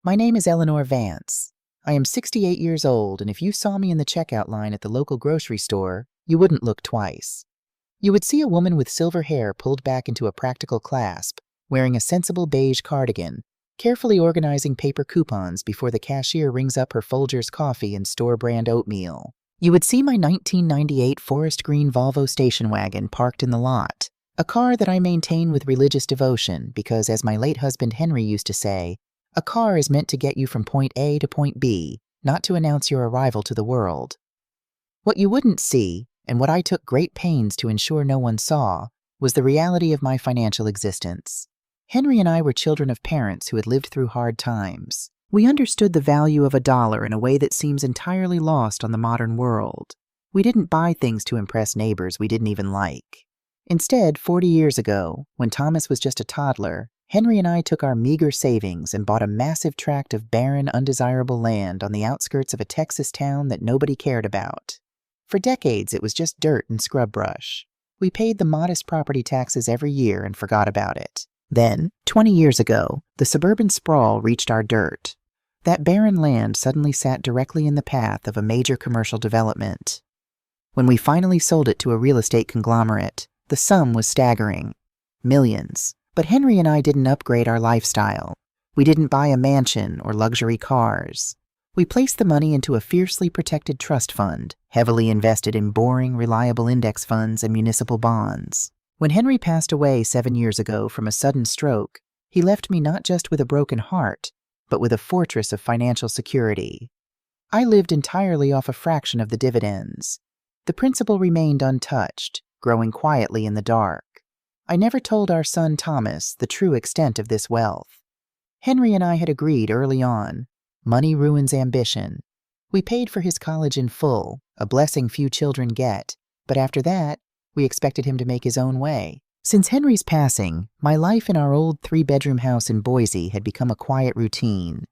My name is Eleanor Vance. I am 68 years old, and if you saw me in the checkout line at the local grocery store, you wouldn't look twice. You would see a woman with silver hair pulled back into a practical clasp, wearing a sensible beige cardigan, carefully organizing paper coupons before the cashier rings up her Folgers coffee and store-brand oatmeal. You would see my 1998 forest green Volvo station wagon parked in the lot, a car that I maintain with religious devotion because, as my late husband Henry used to say, a car is meant to get you from point A to point B, not to announce your arrival to the world. What you wouldn't see, and what I took great pains to ensure no one saw, was the reality of my financial existence. Henry and I were children of parents who had lived through hard times. We understood the value of a dollar in a way that seems entirely lost on the modern world. We didn't buy things to impress neighbors we didn't even like. Instead, 40 years ago, when Thomas was just a toddler, Henry and I took our meager savings and bought a massive tract of barren, undesirable land on the outskirts of a Texas town that nobody cared about. For decades, it was just dirt and scrub brush. We paid the modest property taxes every year and forgot about it. Then, 20 years ago, the suburban sprawl reached our dirt. That barren land suddenly sat directly in the path of a major commercial development. When we finally sold it to a real estate conglomerate, the sum was staggering. Millions. But Henry and I didn't upgrade our lifestyle. We didn't buy a mansion or luxury cars. We placed the money into a fiercely protected trust fund, heavily invested in boring, reliable index funds and municipal bonds. When Henry passed away 7 years ago from a sudden stroke, he left me not just with a broken heart, but with a fortress of financial security. I lived entirely off a fraction of the dividends. The principal remained untouched, growing quietly in the dark. I never told our son Thomas the true extent of this wealth. Henry and I had agreed early on, money ruins ambition. We paid for his college in full, a blessing few children get, but after that, we expected him to make his own way. Since Henry's passing, my life in our old 3-bedroom house in Boise had become a quiet routine.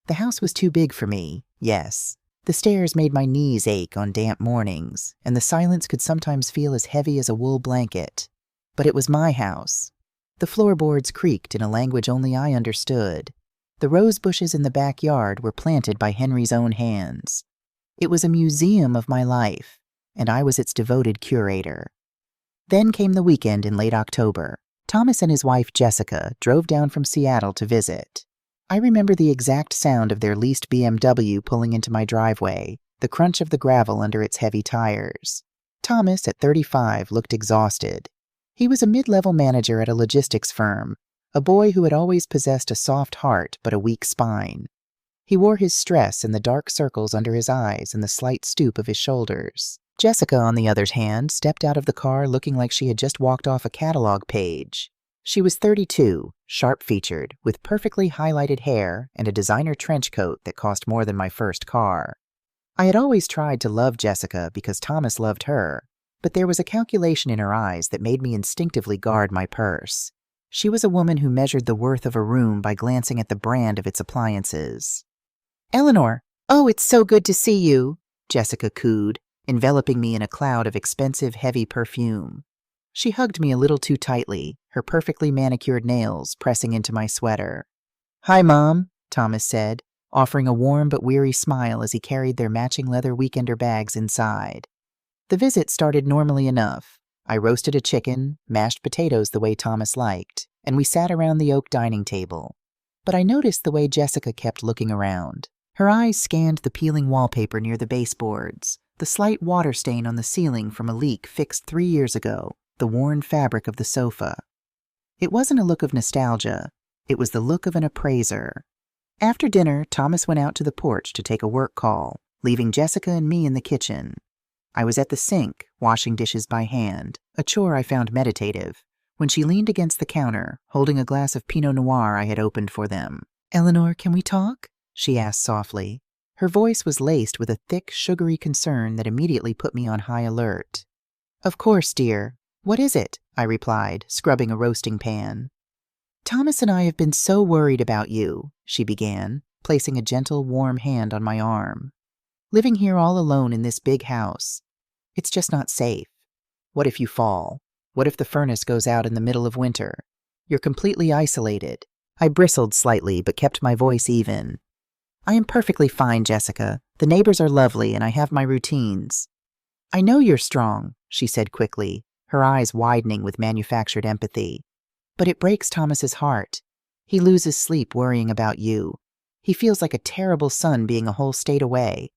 The house was too big for me, yes. The stairs made my knees ache on damp mornings, and the silence could sometimes feel as heavy as a wool blanket. But it was my house. The floorboards creaked in a language only I understood. The rose bushes in the backyard were planted by Henry's own hands. It was a museum of my life, and I was its devoted curator. Then came the weekend in late October. Thomas and his wife Jessica drove down from Seattle to visit. I remember the exact sound of their leased BMW pulling into my driveway, the crunch of the gravel under its heavy tires. Thomas, at 35, looked exhausted. He was a mid-level manager at a logistics firm, a boy who had always possessed a soft heart but a weak spine. He wore his stress in the dark circles under his eyes and the slight stoop of his shoulders. Jessica, on the other hand, stepped out of the car looking like she had just walked off a catalog page. She was 32, sharp-featured, with perfectly highlighted hair and a designer trench coat that cost more than my first car. I had always tried to love Jessica because Thomas loved her, but there was a calculation in her eyes that made me instinctively guard my purse. She was a woman who measured the worth of a room by glancing at the brand of its appliances. "Eleanor, oh, it's so good to see you," Jessica cooed, enveloping me in a cloud of expensive, heavy perfume. She hugged me a little too tightly, her perfectly manicured nails pressing into my sweater. "Hi, Mom," Thomas said, offering a warm but weary smile as he carried their matching leather weekender bags inside. The visit started normally enough. I roasted a chicken, mashed potatoes the way Thomas liked, and we sat around the oak dining table. But I noticed the way Jessica kept looking around. Her eyes scanned the peeling wallpaper near the baseboards, the slight water stain on the ceiling from a leak fixed 3 years ago, the worn fabric of the sofa. It wasn't a look of nostalgia. It was the look of an appraiser. After dinner, Thomas went out to the porch to take a work call, leaving Jessica and me in the kitchen. I was at the sink, washing dishes by hand, a chore I found meditative, when she leaned against the counter, holding a glass of Pinot Noir I had opened for them. "Eleanor, can we talk?" she asked softly. Her voice was laced with a thick, sugary concern that immediately put me on high alert. "Of course, dear. What is it?" I replied, scrubbing a roasting pan. "Thomas and I have been so worried about you," she began, placing a gentle, warm hand on my arm. "Living here all alone in this big house. It's just not safe. What if you fall? What if the furnace goes out in the middle of winter? You're completely isolated. I bristled slightly but kept my voice even. I am perfectly fine, Jessica. The neighbors are lovely and I have my routines. I know you're strong, she said quickly, her eyes widening with manufactured empathy. But it breaks Thomas's heart. He loses sleep worrying about you. He feels like a terrible son being a whole state away.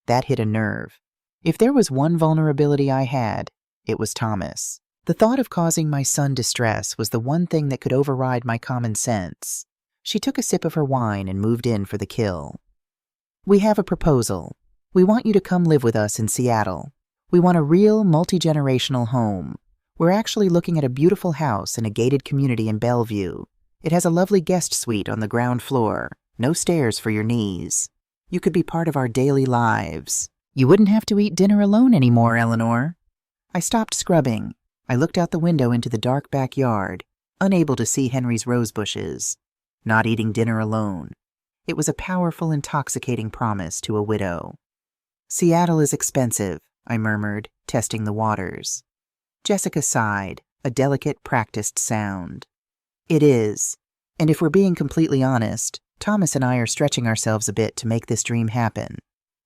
That hit a nerve. If there was one vulnerability I had, it was Thomas. The thought of causing my son distress was the one thing that could override my common sense. She took a sip of her wine and moved in for the kill. We have a proposal. We want you to come live with us in Seattle. We want a real, multi-generational home. We're actually looking at a beautiful house in a gated community in Bellevue. It has a lovely guest suite on the ground floor. No stairs for your knees. You could be part of our daily lives. You wouldn't have to eat dinner alone anymore, Eleanor. I stopped scrubbing. I looked out the window into the dark backyard, unable to see Henry's rose bushes. Not eating dinner alone. It was a powerful, intoxicating promise to a widow. Seattle is expensive, I murmured, testing the waters. Jessica sighed, a delicate, practiced sound. It is. And if we're being completely honest, Thomas and I are stretching ourselves a bit to make this dream happen.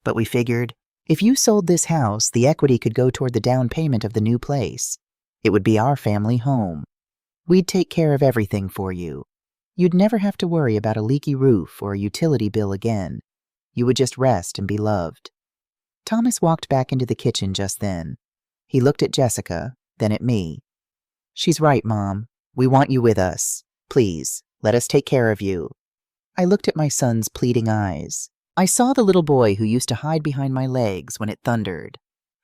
But we figured, if you sold this house, the equity could go toward the down payment of the new place. It would be our family home. We'd take care of everything for you. You'd never have to worry about a leaky roof or a utility bill again. You would just rest and be loved. Thomas walked back into the kitchen just then. He looked at Jessica, then at me. She's right, Mom. We want you with us. Please, let us take care of you. I looked at my son's pleading eyes. I saw the little boy who used to hide behind my legs when it thundered.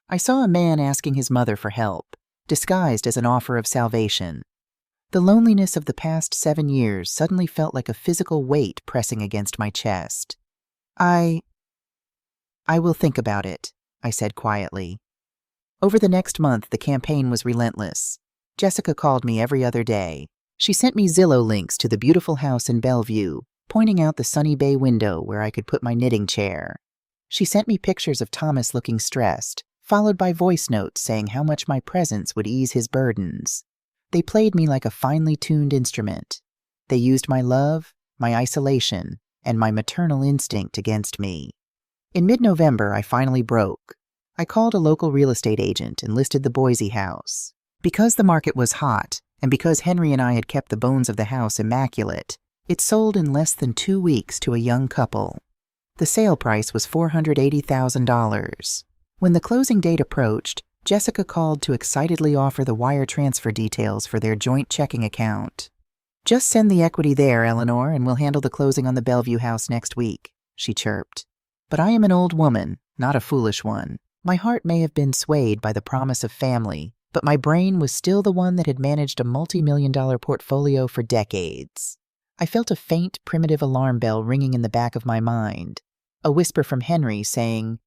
I saw a man asking his mother for help, disguised as an offer of salvation. The loneliness of the past 7 years suddenly felt like a physical weight pressing against my chest. I will think about it, I said quietly. Over the next month, the campaign was relentless. Jessica called me every other day. She sent me Zillow links to the beautiful house in Bellevue, pointing out the sunny bay window where I could put my knitting chair. She sent me pictures of Thomas looking stressed, followed by voice notes saying how much my presence would ease his burdens. They played me like a finely tuned instrument. They used my love, my isolation, and my maternal instinct against me. In mid-November, I finally broke. I called a local real estate agent and listed the Boise house. Because the market was hot, and because Henry and I had kept the bones of the house immaculate, it sold in less than 2 weeks to a young couple. The sale price was $480,000. When the closing date approached, Jessica called to excitedly offer the wire transfer details for their joint checking account. Just send the equity there, Eleanor, and we'll handle the closing on the Bellevue house next week, she chirped. But I am an old woman, not a foolish one. My heart may have been swayed by the promise of family, but my brain was still the one that had managed a multi-million-dollar portfolio for decades. I felt a faint, primitive alarm bell ringing in the back of my mind, a whisper from Henry saying,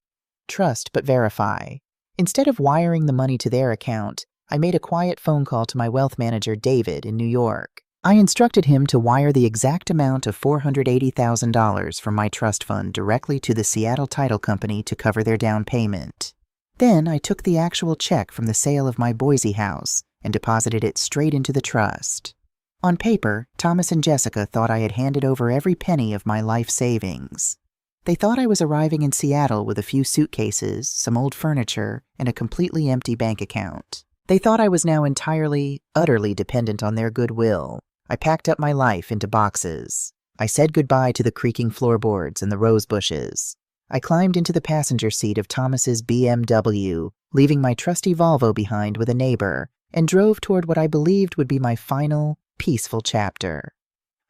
"Trust but verify." Instead of wiring the money to their account, I made a quiet phone call to my wealth manager, David, in New York. I instructed him to wire the exact amount of $480,000 from my trust fund directly to the Seattle Title Company to cover their down payment. Then I took the actual check from the sale of my Boise house and deposited it straight into the trust. On paper, Thomas and Jessica thought I had handed over every penny of my life savings. They thought I was arriving in Seattle with a few suitcases, some old furniture, and a completely empty bank account. They thought I was now entirely, utterly dependent on their goodwill. I packed up my life into boxes. I said goodbye to the creaking floorboards and the rose bushes. I climbed into the passenger seat of Thomas's BMW, leaving my trusty Volvo behind with a neighbor, and drove toward what I believed would be my final, peaceful chapter.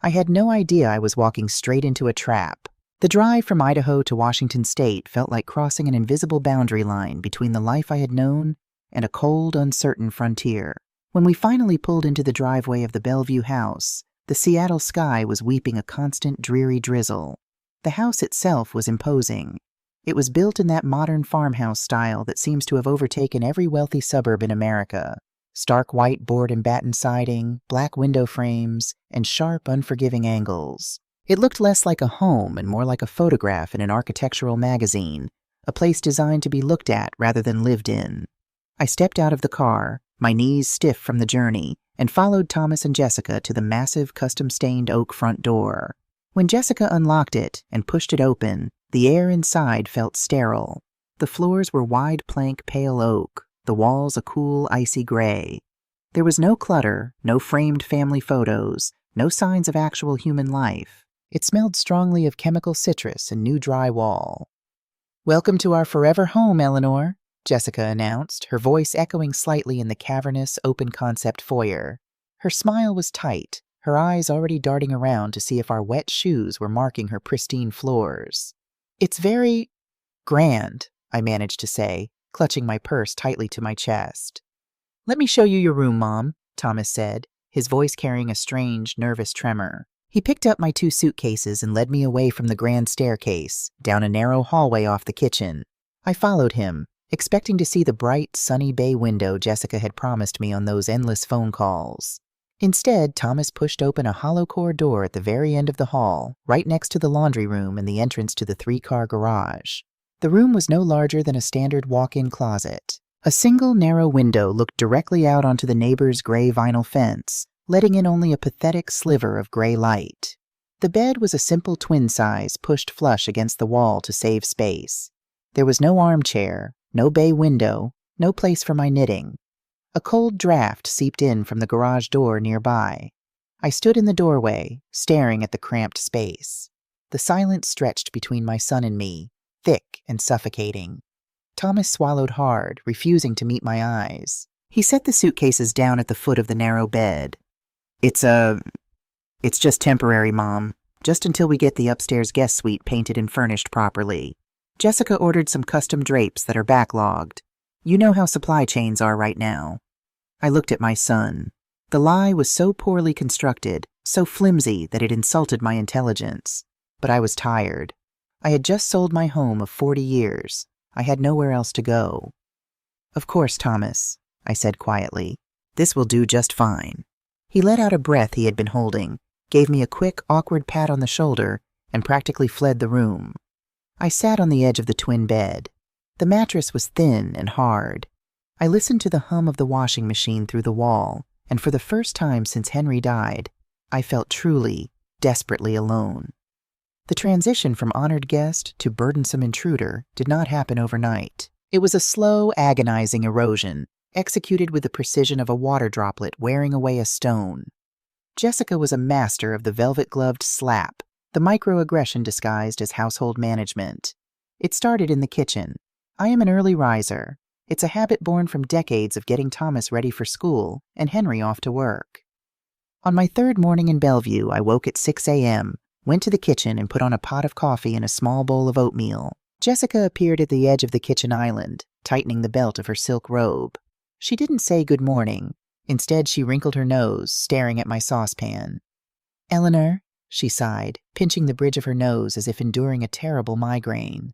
I had no idea I was walking straight into a trap. The drive from Idaho to Washington State felt like crossing an invisible boundary line between the life I had known and a cold, uncertain frontier. When we finally pulled into the driveway of the Bellevue house, the Seattle sky was weeping a constant, dreary drizzle. The house itself was imposing. It was built in that modern farmhouse style that seems to have overtaken every wealthy suburb in America. Stark white board and batten siding, black window frames, and sharp, unforgiving angles. It looked less like a home and more like a photograph in an architectural magazine, a place designed to be looked at rather than lived in. I stepped out of the car, my knees stiff from the journey, and followed Thomas and Jessica to the massive custom-stained oak front door. When Jessica unlocked it and pushed it open, the air inside felt sterile. The floors were wide plank pale oak, the walls a cool icy gray. There was no clutter, no framed family photos, no signs of actual human life. It smelled strongly of chemical citrus and new drywall. "Welcome to our forever home, Eleanor," Jessica announced, her voice echoing slightly in the cavernous, open-concept foyer. Her smile was tight, her eyes already darting around to see if our wet shoes were marking her pristine floors. "It's very grand," I managed to say, clutching my purse tightly to my chest. "Let me show you your room, Mom," Thomas said, his voice carrying a strange, nervous tremor. He picked up my 2 suitcases and led me away from the grand staircase, down a narrow hallway off the kitchen. I followed him, expecting to see the bright, sunny bay window Jessica had promised me on those endless phone calls. Instead, Thomas pushed open a hollow-core door at the very end of the hall, right next to the laundry room and the entrance to the 3-car garage. The room was no larger than a standard walk-in closet. A single narrow window looked directly out onto the neighbor's gray vinyl fence, letting in only a pathetic sliver of gray light. The bed was a simple twin size pushed flush against the wall to save space. There was no armchair, no bay window, no place for my knitting. A cold draft seeped in from the garage door nearby. I stood in the doorway, staring at the cramped space. The silence stretched between my son and me, thick and suffocating. Thomas swallowed hard, refusing to meet my eyes. He set the suitcases down at the foot of the narrow bed. It's just temporary, Mom. Just until we get the upstairs guest suite painted and furnished properly. Jessica ordered some custom drapes that are backlogged. You know how supply chains are right now." I looked at my son. The lie was so poorly constructed, so flimsy that it insulted my intelligence. But I was tired. I had just sold my home of 40 years. I had nowhere else to go. "Of course, Thomas," I said quietly. "This will do just fine." He let out a breath he had been holding, gave me a quick, awkward pat on the shoulder, and practically fled the room. I sat on the edge of the twin bed. The mattress was thin and hard. I listened to the hum of the washing machine through the wall, and for the first time since Henry died, I felt truly, desperately alone. The transition from honored guest to burdensome intruder did not happen overnight. It was a slow, agonizing erosion, executed with the precision of a water droplet wearing away a stone. Jessica was a master of the velvet-gloved slap, the microaggression disguised as household management. It started in the kitchen. I am an early riser. It's a habit born from decades of getting Thomas ready for school and Henry off to work. On my 3rd morning in Bellevue, I woke at 6 a.m., went to the kitchen and put on a pot of coffee and a small bowl of oatmeal. Jessica appeared at the edge of the kitchen island, tightening the belt of her silk robe. She didn't say good morning. Instead, she wrinkled her nose, staring at my saucepan. "Eleanor," she sighed, pinching the bridge of her nose as if enduring a terrible migraine.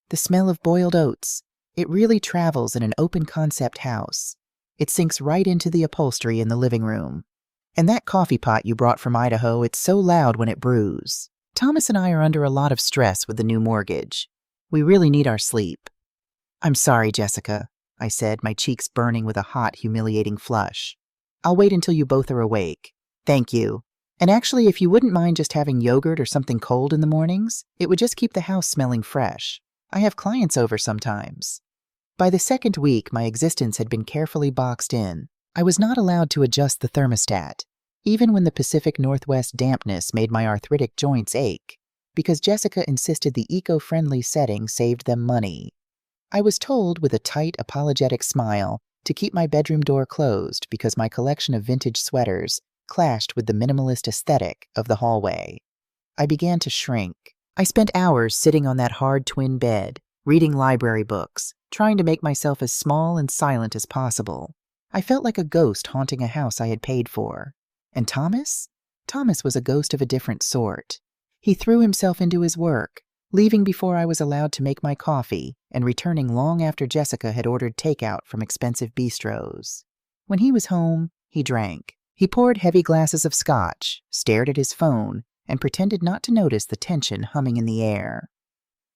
"The smell of boiled oats. It really travels in an open-concept house. It sinks right into the upholstery in the living room. And that coffee pot you brought from Idaho, it's so loud when it brews. Thomas and I are under a lot of stress with the new mortgage. We really need our sleep." "I'm sorry, Jessica," I said, my cheeks burning with a hot, humiliating flush. "I'll wait until you both are awake. Thank you. And actually, if you wouldn't mind just having yogurt or something cold in the mornings, it would just keep the house smelling fresh. I have clients over sometimes." By the 2nd week, my existence had been carefully boxed in. I was not allowed to adjust the thermostat, even when the Pacific Northwest dampness made my arthritic joints ache, because Jessica insisted the eco-friendly setting saved them money. I was told, with a tight, apologetic smile, to keep my bedroom door closed because my collection of vintage sweaters clashed with the minimalist aesthetic of the hallway. I began to shrink. I spent hours sitting on that hard twin bed, reading library books, trying to make myself as small and silent as possible. I felt like a ghost haunting a house I had paid for. And Thomas? Thomas was a ghost of a different sort. He threw himself into his work, leaving before I was allowed to make my coffee and returning long after Jessica had ordered takeout from expensive bistros. When he was home, he drank. He poured heavy glasses of scotch, stared at his phone, and pretended not to notice the tension humming in the air.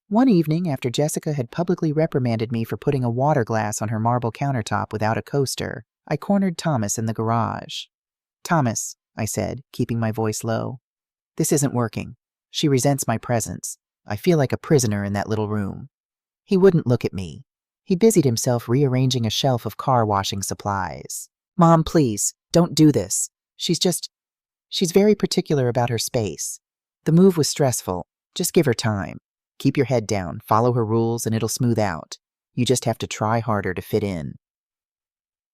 One evening, after Jessica had publicly reprimanded me for putting a water glass on her marble countertop without a coaster, I cornered Thomas in the garage. "Thomas," I said, keeping my voice low. "This isn't working. She resents my presence. I feel like a prisoner in that little room." He wouldn't look at me. He busied himself rearranging a shelf of car washing supplies. "Mom, please, don't do this. She's very particular about her space. The move was stressful. Just give her time. Keep your head down, follow her rules, and it'll smooth out. You just have to try harder to fit in."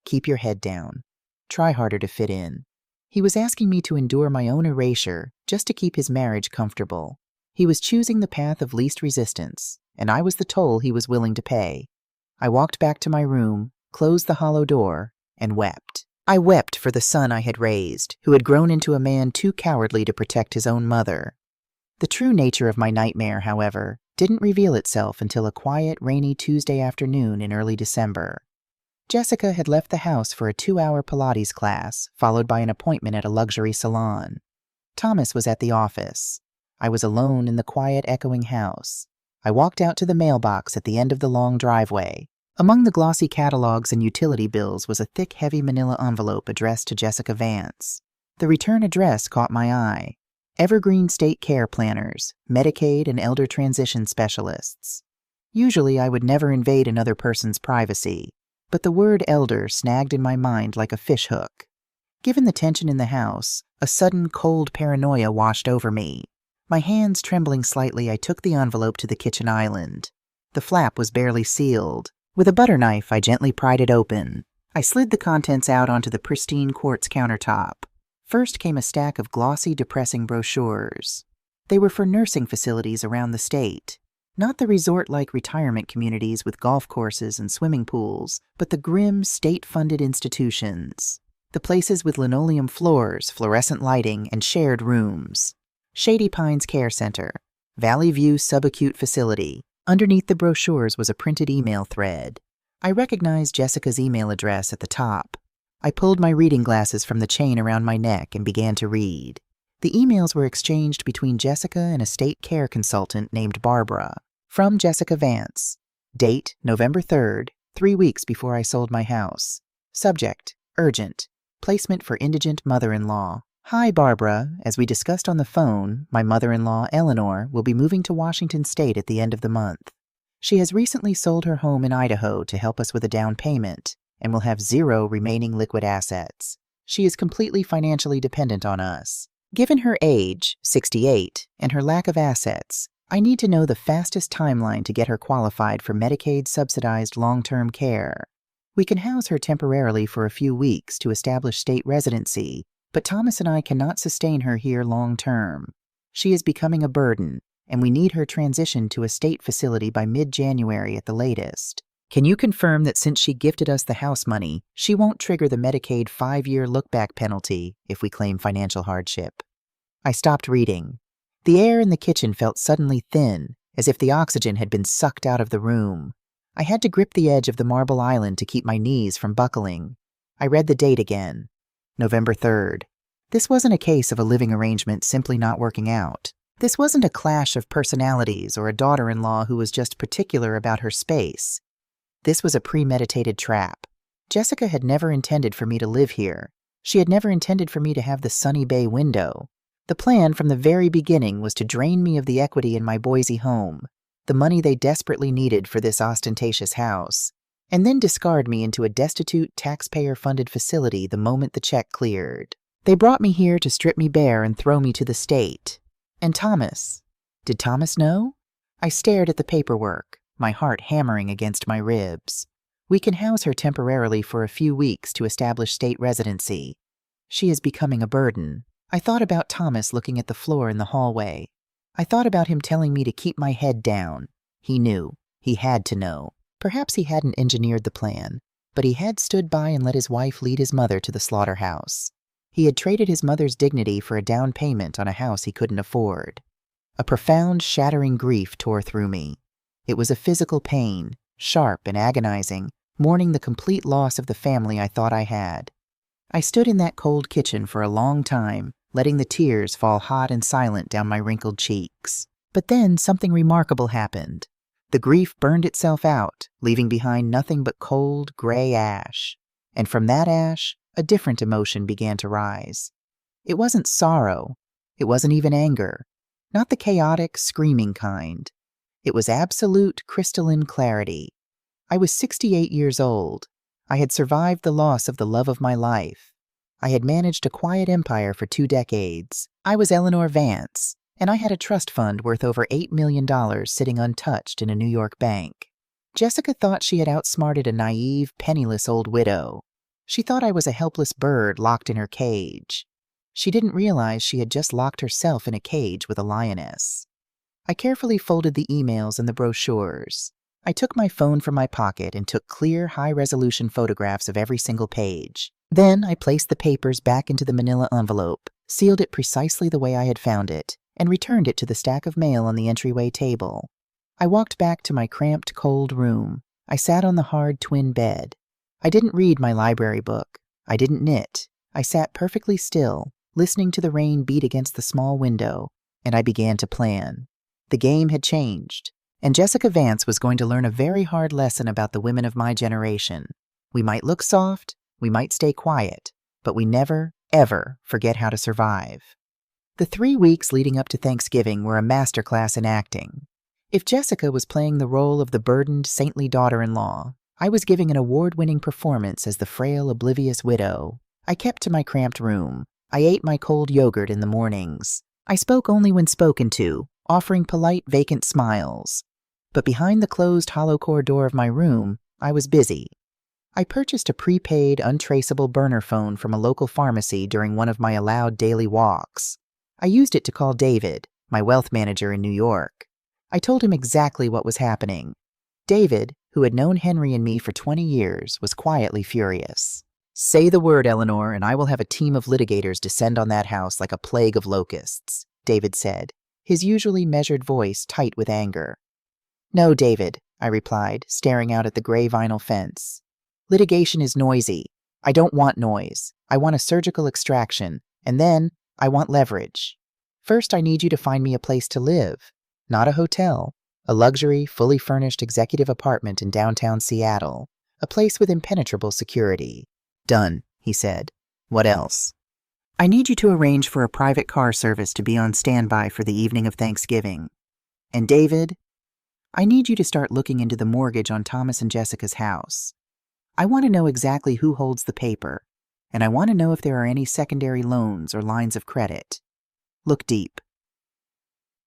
Keep your head down. Try harder to fit in. He was asking me to endure my own erasure just to keep his marriage comfortable. He was choosing the path of least resistance, and I was the toll he was willing to pay. I walked back to my room, closed the hollow door, and wept. I wept for the son I had raised, who had grown into a man too cowardly to protect his own mother. The true nature of my nightmare, however, didn't reveal itself until a quiet, rainy Tuesday afternoon in early December. Jessica had left the house for a 2-hour Pilates class, followed by an appointment at a luxury salon. Thomas was at the office. I was alone in the quiet, echoing house. I walked out to the mailbox at the end of the long driveway. Among the glossy catalogs and utility bills was a thick, heavy manila envelope addressed to Jessica Vance. The return address caught my eye. Evergreen State Care Planners, Medicaid and Elder Transition Specialists. Usually I would never invade another person's privacy, but the word elder snagged in my mind like a fishhook. Given the tension in the house, a sudden cold paranoia washed over me. My hands trembling slightly, I took the envelope to the kitchen island. The flap was barely sealed. With a butter knife, I gently pried it open. I slid the contents out onto the pristine quartz countertop. First came a stack of glossy, depressing brochures. They were for nursing facilities around the state. Not the resort-like retirement communities with golf courses and swimming pools, but the grim, state-funded institutions. The places with linoleum floors, fluorescent lighting, and shared rooms. Shady Pines Care Center, Valley View Subacute Facility. Underneath the brochures was a printed email thread. I recognized Jessica's email address at the top. I pulled my reading glasses from the chain around my neck and began to read. The emails were exchanged between Jessica and a state care consultant named Barbara. From Jessica Vance. Date, November 3rd, 3 weeks before I sold my house. Subject, urgent. Placement for indigent mother-in-law. Hi, Barbara. As we discussed on the phone, my mother-in-law, Eleanor, will be moving to Washington State at the end of the month. She has recently sold her home in Idaho to help us with a down payment and will have 0 remaining liquid assets. She is completely financially dependent on us. Given her age, 68, and her lack of assets, I need to know the fastest timeline to get her qualified for Medicaid-subsidized long-term care. We can house her temporarily for a few weeks to establish state residency, but Thomas and I cannot sustain her here long-term. She is becoming a burden, and we need her transitioned to a state facility by mid-January at the latest. Can you confirm that since she gifted us the house money, she won't trigger the Medicaid 5-year look-back penalty if we claim financial hardship? I stopped reading. The air in the kitchen felt suddenly thin, as if the oxygen had been sucked out of the room. I had to grip the edge of the marble island to keep my knees from buckling. I read the date again. November 3rd. This wasn't a case of a living arrangement simply not working out. This wasn't a clash of personalities or a daughter-in-law who was just particular about her space. This was a premeditated trap. Jessica had never intended for me to live here. She had never intended for me to have the sunny bay window. The plan from the very beginning was to drain me of the equity in my Boise home, the money they desperately needed for this ostentatious house, and then discard me into a destitute, taxpayer-funded facility the moment the check cleared. They brought me here to strip me bare and throw me to the state. And Thomas? Did Thomas know? I stared at the paperwork, my heart hammering against my ribs. We can house her temporarily for a few weeks to establish state residency. She is becoming a burden. I thought about Thomas looking at the floor in the hallway. I thought about him telling me to keep my head down. He knew. He had to know. Perhaps he hadn't engineered the plan, but he had stood by and let his wife lead his mother to the slaughterhouse. He had traded his mother's dignity for a down payment on a house he couldn't afford. A profound, shattering grief tore through me. It was a physical pain, sharp and agonizing, mourning the complete loss of the family I thought I had. I stood in that cold kitchen for a long time, letting the tears fall hot and silent down my wrinkled cheeks. But then something remarkable happened. The grief burned itself out, leaving behind nothing but cold, gray ash. And from that ash, a different emotion began to rise. It wasn't sorrow. It wasn't even anger. Not the chaotic, screaming kind. It was absolute, crystalline clarity. I was 68 years old. I had survived the loss of the love of my life. I had managed a quiet empire for 2 decades. I was Eleanor Vance, and I had a trust fund worth over $8 million sitting untouched in a New York bank. Jessica thought she had outsmarted a naive, penniless old widow. She thought I was a helpless bird locked in her cage. She didn't realize she had just locked herself in a cage with a lioness. I carefully folded the emails and the brochures. I took my phone from my pocket and took clear, high-resolution photographs of every single page. Then I placed the papers back into the manila envelope, sealed it precisely the way I had found it, and returned it to the stack of mail on the entryway table. I walked back to my cramped, cold room. I sat on the hard twin bed. I didn't read my library book. I didn't knit. I sat perfectly still, listening to the rain beat against the small window, and I began to plan. The game had changed, and Jessica Vance was going to learn a very hard lesson about the women of my generation. We might look soft, we might stay quiet, but we never, ever forget how to survive. The 3 weeks leading up to Thanksgiving were a masterclass in acting. If Jessica was playing the role of the burdened, saintly daughter-in-law, I was giving an award-winning performance as the frail, oblivious widow. I kept to my cramped room. I ate my cold yogurt in the mornings. I spoke only when spoken to, offering polite, vacant smiles. But behind the closed hollow-core door of my room, I was busy. I purchased a prepaid, untraceable burner phone from a local pharmacy during one of my allowed daily walks. I used it to call David, my wealth manager in New York. I told him exactly what was happening. David, who had known Henry and me for 20 years, was quietly furious. "Say the word, Eleanor, and I will have a team of litigators descend on that house like a plague of locusts," David said, his usually measured voice tight with anger. "No, David," I replied, staring out at the gray vinyl fence. "Litigation is noisy. I don't want noise. I want a surgical extraction, and then I want leverage. First, I need you to find me a place to live. Not a hotel, a luxury, fully furnished executive apartment in downtown Seattle, a place with impenetrable security." "Done," he said. "What else?" "I need you to arrange for a private car service to be on standby for the evening of Thanksgiving. And David, I need you to start looking into the mortgage on Thomas and Jessica's house. I want to know exactly who holds the paper, and I want to know if there are any secondary loans or lines of credit. Look deep."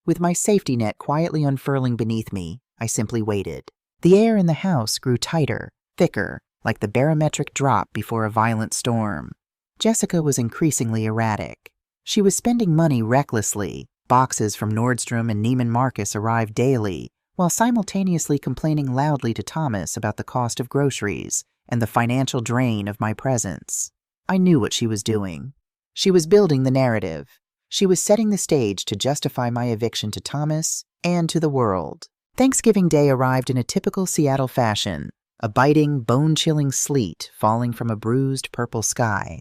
With my safety net quietly unfurling beneath me, I simply waited. The air in the house grew tighter, thicker, like the barometric drop before a violent storm. Jessica was increasingly erratic. She was spending money recklessly. Boxes from Nordstrom and Neiman Marcus arrived daily, while simultaneously complaining loudly to Thomas about the cost of groceries and the financial drain of my presence. I knew what she was doing. She was building the narrative. She was setting the stage to justify my eviction to Thomas and to the world. Thanksgiving Day arrived in a typical Seattle fashion, a biting, bone-chilling sleet falling from a bruised purple sky.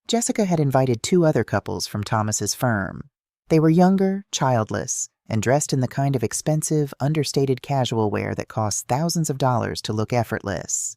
Jessica had invited 2 other couples from Thomas's firm. They were younger, childless, and dressed in the kind of expensive, understated casual wear that costs thousands of dollars to look effortless.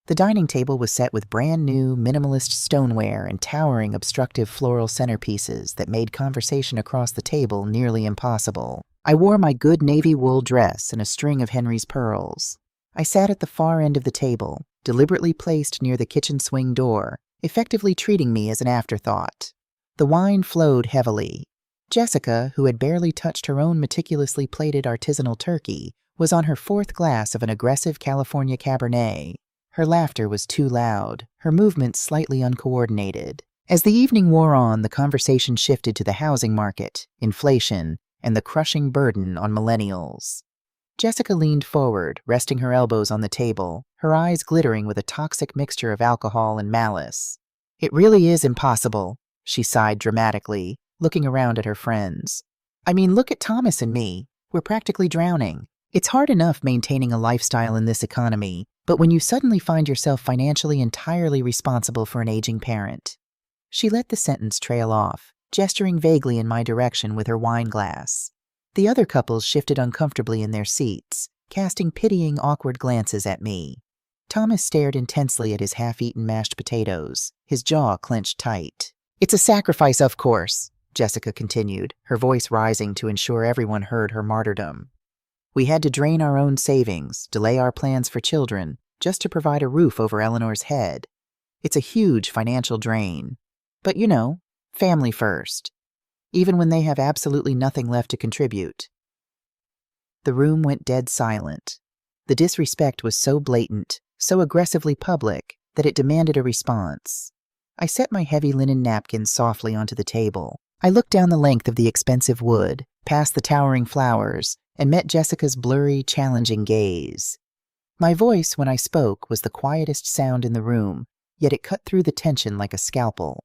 The dining table was set with brand-new, minimalist stoneware and towering, obstructive floral centerpieces that made conversation across the table nearly impossible. I wore my good navy wool dress and a string of Henry's pearls. I sat at the far end of the table, deliberately placed near the kitchen swing door, effectively treating me as an afterthought. The wine flowed heavily. Jessica, who had barely touched her own meticulously plated artisanal turkey, was on her 4th glass of an aggressive California Cabernet. Her laughter was too loud, her movements slightly uncoordinated. As the evening wore on, the conversation shifted to the housing market, inflation, and the crushing burden on millennials. Jessica leaned forward, resting her elbows on the table, her eyes glittering with a toxic mixture of alcohol and malice. "It really is impossible," she sighed dramatically, looking around at her friends. "I mean, look at Thomas and me. We're practically drowning. It's hard enough maintaining a lifestyle in this economy, but when you suddenly find yourself financially entirely responsible for an aging parent." She let the sentence trail off, gesturing vaguely in my direction with her wine glass. The other couples shifted uncomfortably in their seats, casting pitying, awkward glances at me. Thomas stared intensely at his half-eaten mashed potatoes, his jaw clenched tight. "It's a sacrifice, of course," Jessica continued, her voice rising to ensure everyone heard her martyrdom. "We had to drain our own savings, delay our plans for children, just to provide a roof over Eleanor's head. It's a huge financial drain. But family first, even when they have absolutely nothing left to contribute." The room went dead silent. The disrespect was so blatant, so aggressively public, that it demanded a response. I set my heavy linen napkins softly onto the table. I looked down the length of the expensive wood, past the towering flowers, and met Jessica's blurry, challenging gaze. My voice, when I spoke, was the quietest sound in the room, yet it cut through the tension like a scalpel.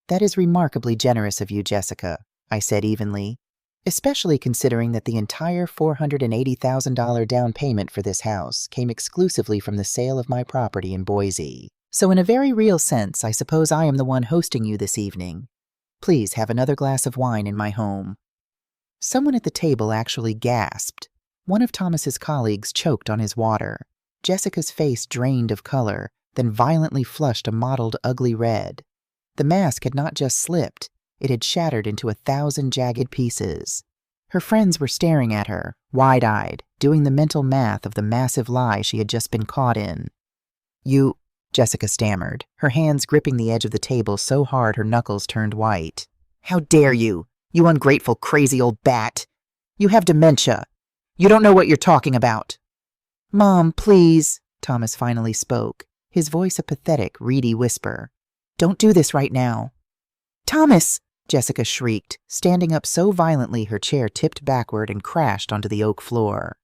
"That is remarkably generous of you, Jessica," I said evenly, "especially considering that the entire $480,000 down payment for this house came exclusively from the sale of my property in Boise. So in a very real sense, I suppose I am the one hosting you this evening. Please have another glass of wine in my home." Someone at the table actually gasped. One of Thomas's colleagues choked on his water. Jessica's face drained of color, then violently flushed a mottled, ugly red. The mask had not just slipped, it had shattered into 1,000 jagged pieces. Her friends were staring at her, wide-eyed, doing the mental math of the massive lie she had just been caught in. "You," Jessica stammered, her hands gripping the edge of the table so hard her knuckles turned white. "How dare you, you ungrateful, crazy old bat! You have dementia. You don't know what you're talking about." "Mom, please," Thomas finally spoke, his voice a pathetic, reedy whisper. "Don't do this right now." "Thomas!" Jessica shrieked, standing up so violently her chair tipped backward and crashed onto the oak floor.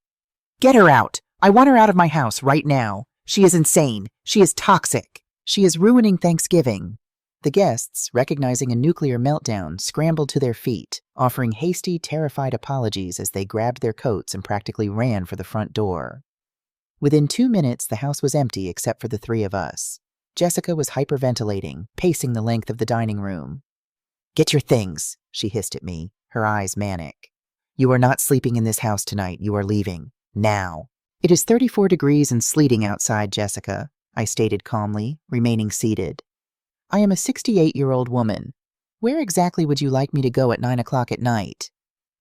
"Get her out! I want her out of my house right now. She is insane. She is toxic. She is ruining Thanksgiving." The guests, recognizing a nuclear meltdown, scrambled to their feet, offering hasty, terrified apologies as they grabbed their coats and practically ran for the front door. Within 2 minutes, the house was empty except for the three of us. Jessica was hyperventilating, pacing the length of the dining room. "Get your things," she hissed at me, her eyes manic. "You are not sleeping in this house tonight. You are leaving. Now." "It is 34 degrees and sleeting outside, Jessica," I stated calmly, remaining seated. "I am a 68-year-old woman. Where exactly would you like me to go at 9 o'clock at night?"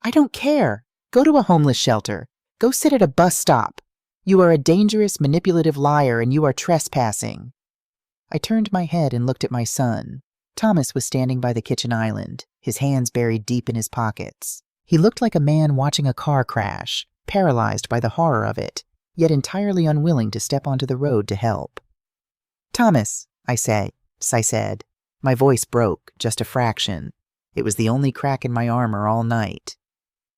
"I don't care. Go to a homeless shelter. Go sit at a bus stop. You are a dangerous, manipulative liar and you are trespassing." I turned my head and looked at my son. Thomas was standing by the kitchen island, his hands buried deep in his pockets. He looked like a man watching a car crash, paralyzed by the horror of it, yet entirely unwilling to step onto the road to help. "Thomas," I said. My voice broke, just a fraction. It was the only crack in my armor all night.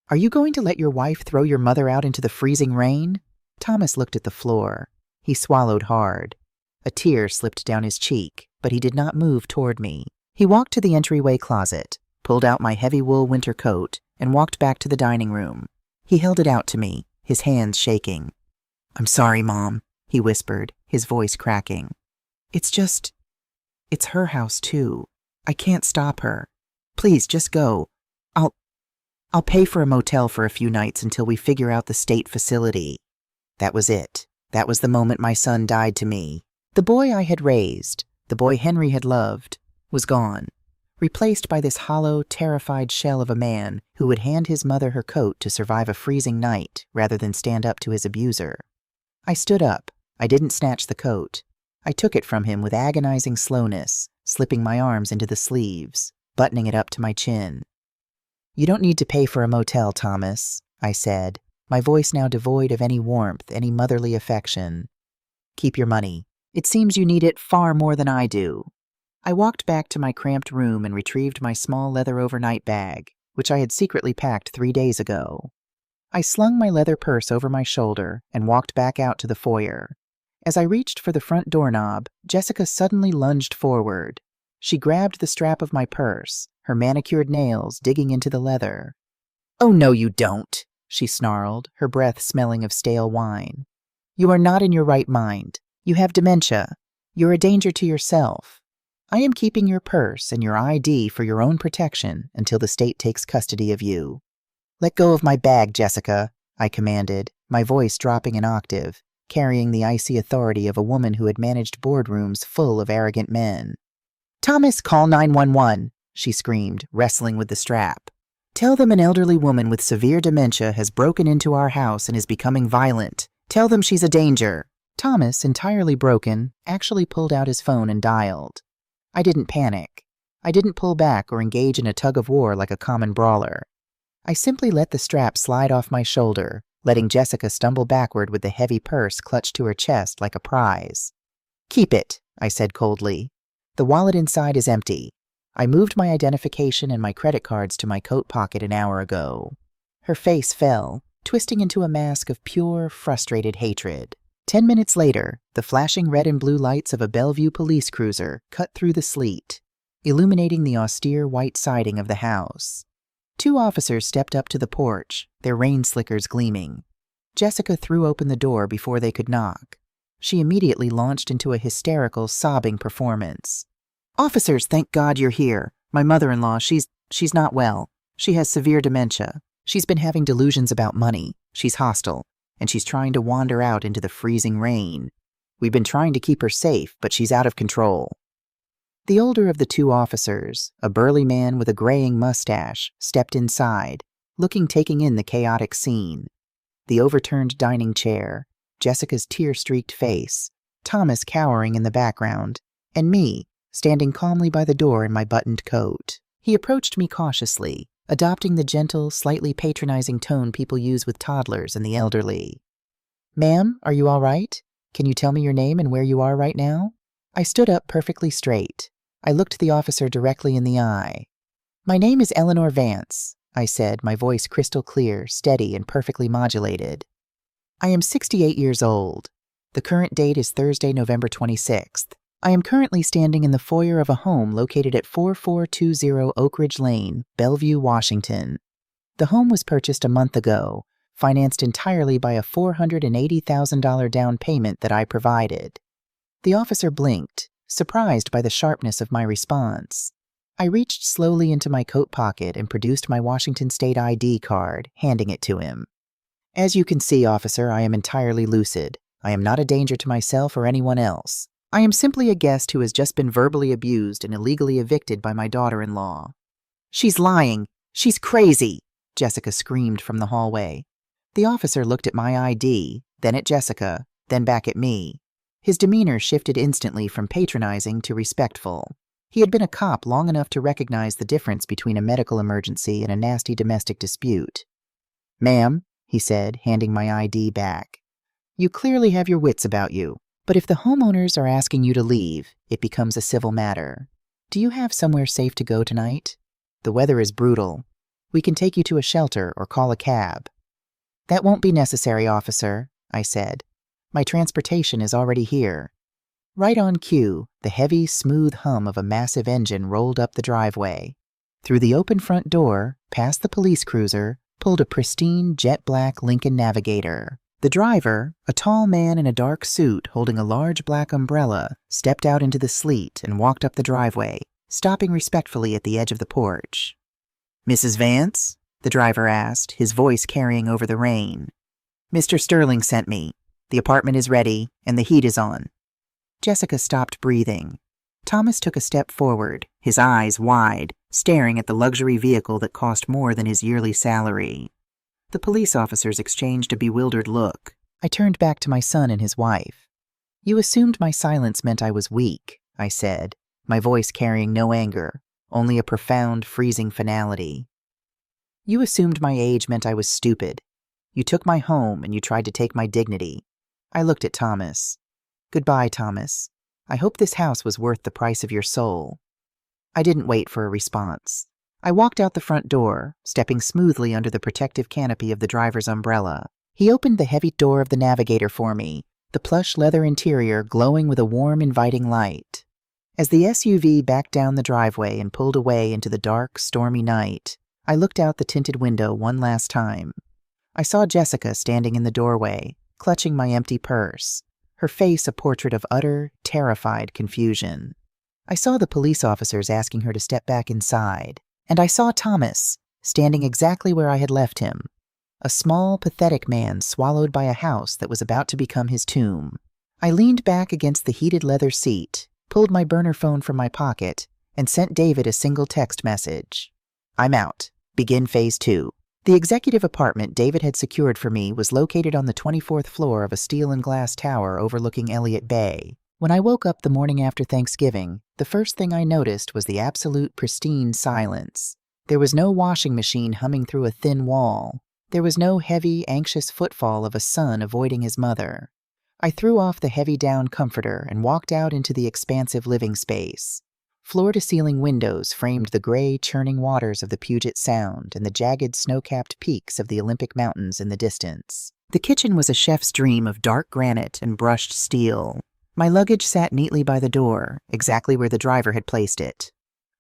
"Are you going to let your wife throw your mother out into the freezing rain?" Thomas looked at the floor. He swallowed hard. A tear slipped down his cheek, but he did not move toward me. He walked to the entryway closet, pulled out my heavy wool winter coat, and walked back to the dining room. He held it out to me, his hands shaking. "I'm sorry, Mom," he whispered, his voice cracking. It's her house, too. I can't stop her. Please, just go. I'll pay for a motel for a few nights until we figure out the state facility." That was it. That was the moment my son died to me. The boy I had raised, the boy Henry had loved, was gone, replaced by this hollow, terrified shell of a man who would hand his mother her coat to survive a freezing night rather than stand up to his abuser. I stood up. I didn't snatch the coat. I took it from him with agonizing slowness, slipping my arms into the sleeves, buttoning it up to my chin. "You don't need to pay for a motel, Thomas," I said, my voice now devoid of any warmth, any motherly affection. "Keep your money. It seems you need it far more than I do." I walked back to my cramped room and retrieved my small leather overnight bag, which I had secretly packed 3 days ago. I slung my leather purse over my shoulder and walked back out to the foyer. As I reached for the front doorknob, Jessica suddenly lunged forward. She grabbed the strap of my purse, her manicured nails digging into the leather. "Oh, no, you don't," she snarled, her breath smelling of stale wine. "You are not in your right mind. You have dementia. You're a danger to yourself. I am keeping your purse and your ID for your own protection until the state takes custody of you." "Let go of my bag, Jessica," I commanded, my voice dropping an octave. carrying the icy authority of a woman who had managed boardrooms full of arrogant men. "Thomas, call 911, she screamed, wrestling with the strap. "Tell them an elderly woman with severe dementia has broken into our house and is becoming violent. Tell them she's a danger." Thomas, entirely broken, actually pulled out his phone and dialed. I didn't panic. I didn't pull back or engage in a tug-of-war like a common brawler. I simply let the strap slide off my shoulder, letting Jessica stumble backward with the heavy purse clutched to her chest like a prize. "Keep it," I said coldly. "The wallet inside is empty. I moved my identification and my credit cards to my coat pocket an hour ago." Her face fell, twisting into a mask of pure, frustrated hatred. 10 minutes later, the flashing red and blue lights of a Bellevue police cruiser cut through the sleet, illuminating the austere white siding of the house. 2 officers stepped up to the porch, their rain slickers gleaming. Jessica threw open the door before they could knock. She immediately launched into a hysterical, sobbing performance. "Officers, thank God you're here. My mother-in-law, she's not well. She has severe dementia. She's been having delusions about money. She's hostile, and she's trying to wander out into the freezing rain. We've been trying to keep her safe, but she's out of control." The older of the 2 officers, a burly man with a graying mustache, stepped inside, taking in the chaotic scene. The overturned dining chair, Jessica's tear-streaked face, Thomas cowering in the background, and me, standing calmly by the door in my buttoned coat. He approached me cautiously, adopting the gentle, slightly patronizing tone people use with toddlers and the elderly. "Ma'am, are you all right? Can you tell me your name and where you are right now?" I stood up perfectly straight. I looked the officer directly in the eye. "My name is Eleanor Vance," I said, my voice crystal clear, steady, and perfectly modulated. "I am 68 years old. The current date is Thursday, November 26th. I am currently standing in the foyer of a home located at 4420 Oak Ridge Lane, Bellevue, Washington. The home was purchased a month ago, financed entirely by a $480,000 down payment that I provided." The officer blinked, surprised by the sharpness of my response. I reached slowly into my coat pocket and produced my Washington State ID card, handing it to him. "As you can see, officer, I am entirely lucid. I am not a danger to myself or anyone else. I am simply a guest who has just been verbally abused and illegally evicted by my daughter-in-law." "She's lying! She's crazy!" Jessica screamed from the hallway. The officer looked at my ID, then at Jessica, then back at me. His demeanor shifted instantly from patronizing to respectful. He had been a cop long enough to recognize the difference between a medical emergency and a nasty domestic dispute. "Ma'am," he said, handing my ID back, "you clearly have your wits about you. But if the homeowners are asking you to leave, it becomes a civil matter. Do you have somewhere safe to go tonight? The weather is brutal. We can take you to a shelter or call a cab." "That won't be necessary, officer," I said. "My transportation is already here." Right on cue, the heavy, smooth hum of a massive engine rolled up the driveway. Through the open front door, past the police cruiser, pulled a pristine, jet-black Lincoln Navigator. The driver, a tall man in a dark suit holding a large black umbrella, stepped out into the sleet and walked up the driveway, stopping respectfully at the edge of the porch. "Mrs. Vance?" the driver asked, his voice carrying over the rain. "Mr. Sterling sent me. The apartment is ready, and the heat is on." Jessica stopped breathing. Thomas took a step forward, his eyes wide, staring at the luxury vehicle that cost more than his yearly salary. The police officers exchanged a bewildered look. I turned back to my son and his wife. "You assumed my silence meant I was weak," I said, my voice carrying no anger, only a profound, freezing finality. "You assumed my age meant I was stupid. You took my home and you tried to take my dignity." I looked at Thomas. "Goodbye, Thomas. I hope this house was worth the price of your soul." I didn't wait for a response. I walked out the front door, stepping smoothly under the protective canopy of the driver's umbrella. He opened the heavy door of the Navigator for me, the plush leather interior glowing with a warm, inviting light. As the SUV backed down the driveway and pulled away into the dark, stormy night, I looked out the tinted window one last time. I saw Jessica standing in the doorway, clutching my empty purse, her face a portrait of utter, terrified confusion. I saw the police officers asking her to step back inside, and I saw Thomas, standing exactly where I had left him, a small, pathetic man swallowed by a house that was about to become his tomb. I leaned back against the heated leather seat, pulled my burner phone from my pocket, and sent David a single text message. I'm out. Begin phase 2. The executive apartment David had secured for me was located on the 24th floor of a steel and glass tower overlooking Elliott Bay. When I woke up the morning after Thanksgiving, the first thing I noticed was the absolute pristine silence. There was no washing machine humming through a thin wall. There was no heavy, anxious footfall of a son avoiding his mother. I threw off the heavy down comforter and walked out into the expansive living space. Floor-to-ceiling windows framed the gray, churning waters of the Puget Sound and the jagged, snow-capped peaks of the Olympic Mountains in the distance. The kitchen was a chef's dream of dark granite and brushed steel. My luggage sat neatly by the door, exactly where the driver had placed it.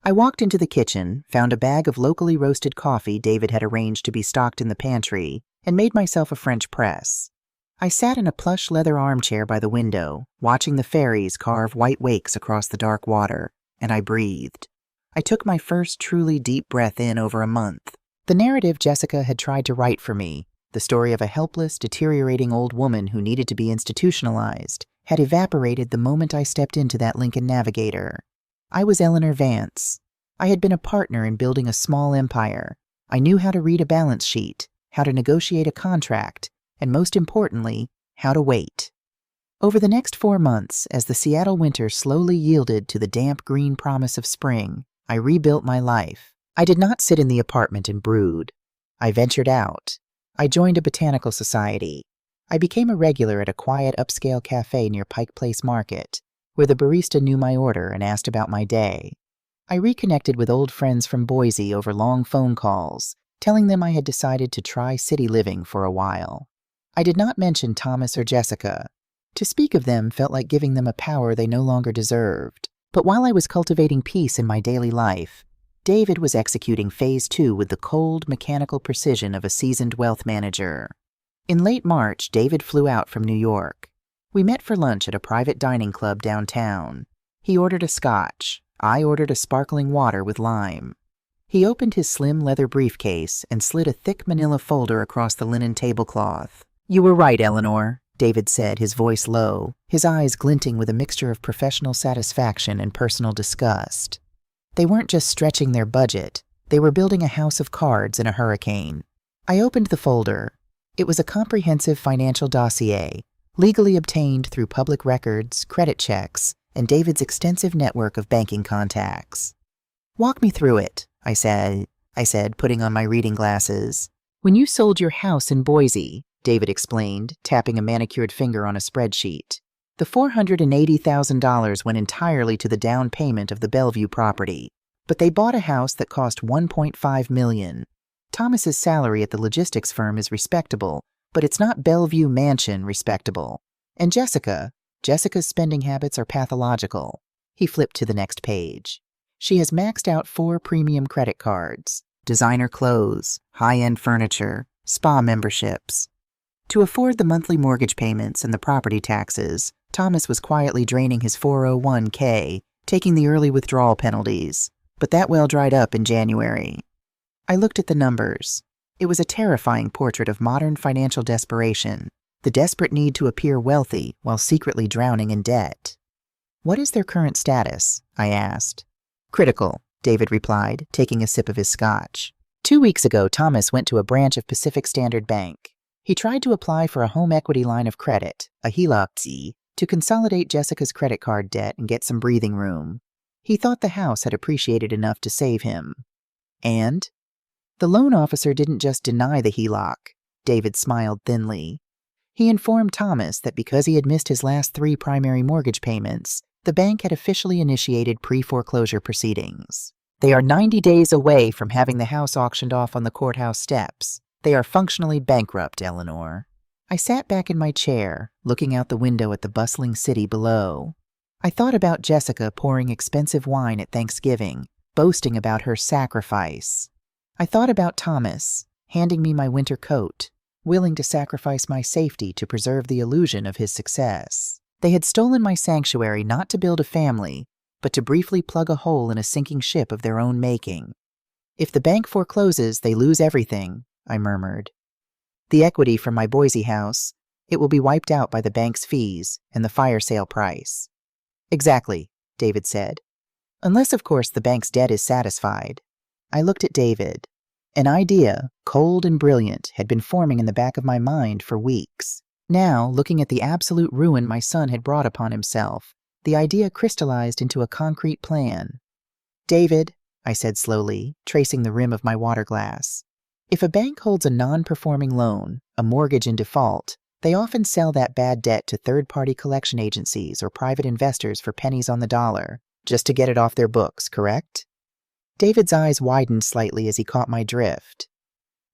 I walked into the kitchen, found a bag of locally roasted coffee David had arranged to be stocked in the pantry, and made myself a French press. I sat in a plush leather armchair by the window, watching the ferries carve white wakes across the dark water, and I breathed. I took my first truly deep breath in over a month. The narrative Jessica had tried to write for me, the story of a helpless, deteriorating old woman who needed to be institutionalized, had evaporated the moment I stepped into that Lincoln Navigator. I was Eleanor Vance. I had been a partner in building a small empire. I knew how to read a balance sheet, how to negotiate a contract, and most importantly, how to wait. Over the next 4 months, as the Seattle winter slowly yielded to the damp green promise of spring, I rebuilt my life. I did not sit in the apartment and brood. I ventured out. I joined a botanical society. I became a regular at a quiet upscale cafe near Pike Place Market, where the barista knew my order and asked about my day. I reconnected with old friends from Boise over long phone calls, telling them I had decided to try city living for a while. I did not mention Thomas or Jessica. To speak of them felt like giving them a power they no longer deserved. But while I was cultivating peace in my daily life, David was executing phase 2 with the cold, mechanical precision of a seasoned wealth manager. In late March, David flew out from New York. We met for lunch at a private dining club downtown. He ordered a scotch. I ordered a sparkling water with lime. He opened his slim leather briefcase and slid a thick manila folder across the linen tablecloth. You were right, Eleanor, David said, his voice low, his eyes glinting with a mixture of professional satisfaction and personal disgust. They weren't just stretching their budget. They were building a house of cards in a hurricane. I opened the folder. It was a comprehensive financial dossier, legally obtained through public records, credit checks, and David's extensive network of banking contacts. Walk me through it, I said, putting on my reading glasses. When you sold your house in Boise, David explained, tapping a manicured finger on a spreadsheet, the $480,000 went entirely to the down payment of the Bellevue property, but they bought a house that cost $1.5 million. Thomas's salary at the logistics firm is respectable, but it's not Bellevue Mansion respectable. And Jessica's spending habits are pathological. He flipped to the next page. She has maxed out 4 premium credit cards, designer clothes, high-end furniture, spa memberships. To afford the monthly mortgage payments and the property taxes, Thomas was quietly draining his 401k, taking the early withdrawal penalties, but that well dried up in January. I looked at the numbers. It was a terrifying portrait of modern financial desperation, the desperate need to appear wealthy while secretly drowning in debt. What is their current status? I asked. Critical, David replied, taking a sip of his scotch. 2 weeks ago, Thomas went to a branch of Pacific Standard Bank. He tried to apply for a home equity line of credit, a HELOC, to consolidate Jessica's credit card debt and get some breathing room. He thought the house had appreciated enough to save him. And? The loan officer didn't just deny the HELOC. David smiled thinly. He informed Thomas that because he had missed his last 3 primary mortgage payments, the bank had officially initiated pre-foreclosure proceedings. They are 90 days away from having the house auctioned off on the courthouse steps. They are functionally bankrupt, Eleanor. I sat back in my chair, looking out the window at the bustling city below. I thought about Jessica pouring expensive wine at Thanksgiving, boasting about her sacrifice. I thought about Thomas, handing me my winter coat, willing to sacrifice my safety to preserve the illusion of his success. They had stolen my sanctuary not to build a family, but to briefly plug a hole in a sinking ship of their own making. If the bank forecloses, they lose everything, I murmured. The equity from my Boise house, it will be wiped out by the bank's fees and the fire sale price. Exactly, David said. Unless, of course, the bank's debt is satisfied. I looked at David. An idea, cold and brilliant, had been forming in the back of my mind for weeks. Now, looking at the absolute ruin my son had brought upon himself, the idea crystallized into a concrete plan. David, I said slowly, tracing the rim of my water glass, if a bank holds a non-performing loan, a mortgage in default, they often sell that bad debt to third-party collection agencies or private investors for pennies on the dollar, just to get it off their books, correct? David's eyes widened slightly as he caught my drift.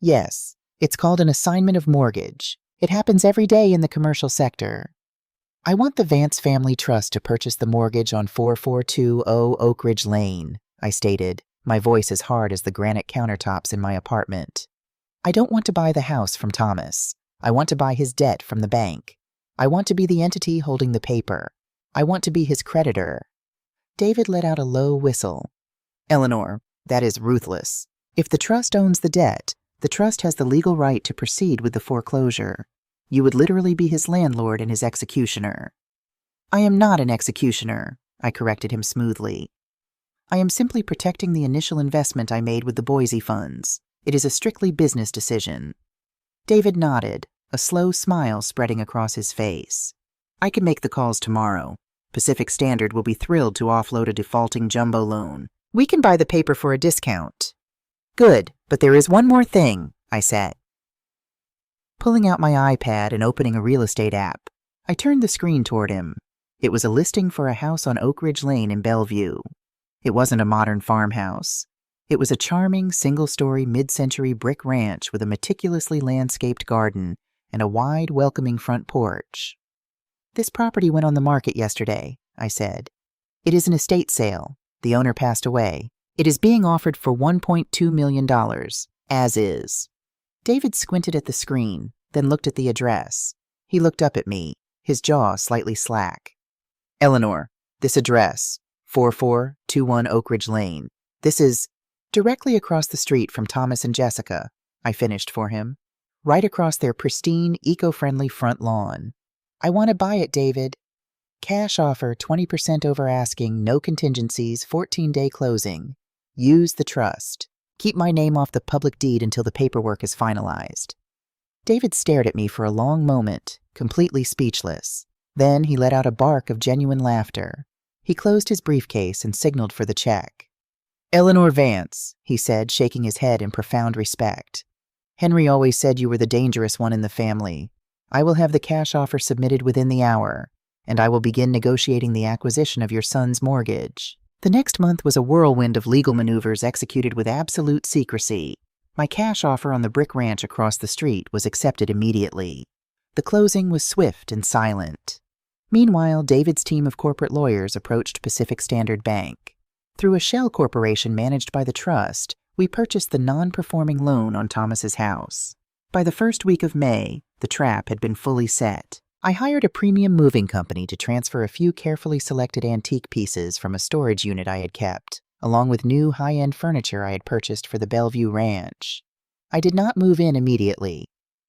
Yes, it's called an assignment of mortgage. It happens every day in the commercial sector. I want the Vance Family Trust to purchase the mortgage on 4420 Oak Ridge Lane, I stated, my voice as hard as the granite countertops in my apartment. I don't want to buy the house from Thomas. I want to buy his debt from the bank. I want to be the entity holding the paper. I want to be his creditor. David let out a low whistle. Eleanor, that is ruthless. If the trust owns the debt, the trust has the legal right to proceed with the foreclosure. You would literally be his landlord and his executioner. I am not an executioner, I corrected him smoothly. I am simply protecting the initial investment I made with the Boise funds. It is a strictly business decision. David nodded, a slow smile spreading across his face. I can make the calls tomorrow. Pacific Standard will be thrilled to offload a defaulting jumbo loan. We can buy the paper for a discount. Good, but there is one more thing, I said. Pulling out my iPad and opening a real estate app, I turned the screen toward him. It was a listing for a house on Oak Ridge Lane in Bellevue. It wasn't a modern farmhouse. It was a charming, single-story, mid-century brick ranch with a meticulously landscaped garden and a wide, welcoming front porch. This property went on the market yesterday, I said. It is an estate sale. The owner passed away. It is being offered for $1.2 million, as is. David squinted at the screen, then looked at the address. He looked up at me, his jaw slightly slack. Eleanor, this address, 4421 Oak Ridge Lane. This is directly across the street from Thomas and Jessica, I finished for him. Right across their pristine, eco-friendly front lawn. I want to buy it, David. Cash offer, 20% over asking, no contingencies, 14-day closing. Use the trust. Keep my name off the public deed until the paperwork is finalized. David stared at me for a long moment, completely speechless. Then he let out a bark of genuine laughter. He closed his briefcase and signaled for the check. Eleanor Vance, he said, shaking his head in profound respect. Henry always said you were the dangerous one in the family. I will have the cash offer submitted within the hour, and I will begin negotiating the acquisition of your son's mortgage. The next month was a whirlwind of legal maneuvers executed with absolute secrecy. My cash offer on the brick ranch across the street was accepted immediately. The closing was swift and silent. Meanwhile, David's team of corporate lawyers approached Pacific Standard Bank. Through a shell corporation managed by the trust, we purchased the non-performing loan on Thomas's house. By the first week of May, the trap had been fully set. I hired a premium moving company to transfer a few carefully selected antique pieces from a storage unit I had kept, along with new high-end furniture I had purchased for the Bellevue Ranch. I did not move in immediately.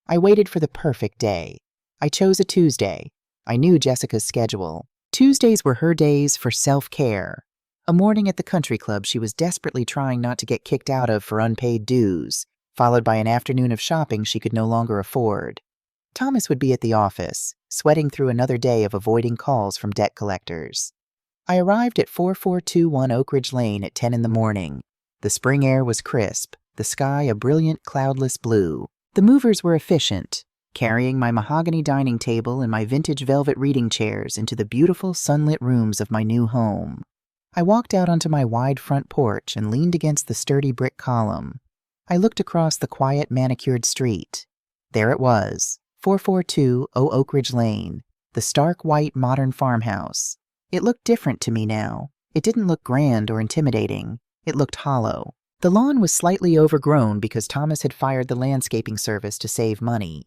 I waited for the perfect day. I chose a Tuesday. I knew Jessica's schedule. Tuesdays were her days for self-care. A morning at the country club she was desperately trying not to get kicked out of for unpaid dues, followed by an afternoon of shopping she could no longer afford. Thomas would be at the office, sweating through another day of avoiding calls from debt collectors. I arrived at 4421 Oak Ridge Lane at 10 in the morning. The spring air was crisp, the sky a brilliant cloudless blue. The movers were efficient, carrying my mahogany dining table and my vintage velvet reading chairs into the beautiful sunlit rooms of my new home. I walked out onto my wide front porch and leaned against the sturdy brick column. I looked across the quiet, manicured street. There it was, 4420 Oak Ridge Lane, the stark white modern farmhouse. It looked different to me now. It didn't look grand or intimidating. It looked hollow. The lawn was slightly overgrown because Thomas had fired the landscaping service to save money.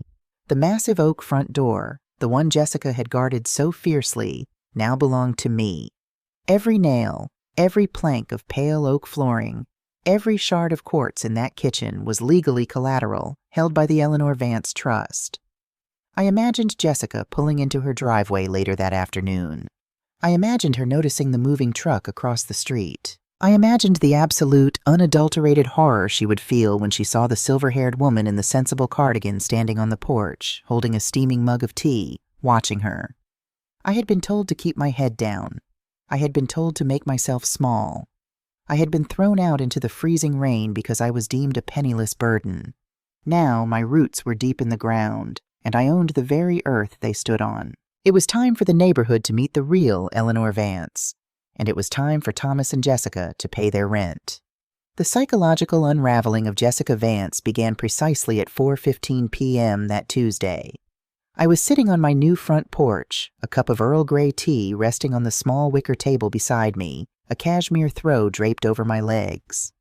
The massive oak front door, the one Jessica had guarded so fiercely, now belonged to me. Every nail, every plank of pale oak flooring, Every shard of quartz in that kitchen was legally collateral, held by the Eleanor Vance Trust. I imagined Jessica pulling into her driveway later that afternoon. I imagined her noticing the moving truck across the street. I imagined the absolute, unadulterated horror she would feel when she saw the silver-haired woman in the sensible cardigan standing on the porch, holding a steaming mug of tea, watching her. I had been told to keep my head down. I had been told to make myself small. I had been thrown out into the freezing rain because I was deemed a penniless burden. Now my roots were deep in the ground, and I owned the very earth they stood on. It was time for the neighborhood to meet the real Eleanor Vance, and it was time for Thomas and Jessica to pay their rent. The psychological unraveling of Jessica Vance began precisely at 4:15 p.m. that Tuesday. I was sitting on my new front porch, a cup of Earl Grey tea resting on the small wicker table beside me, a cashmere throw draped over my legs.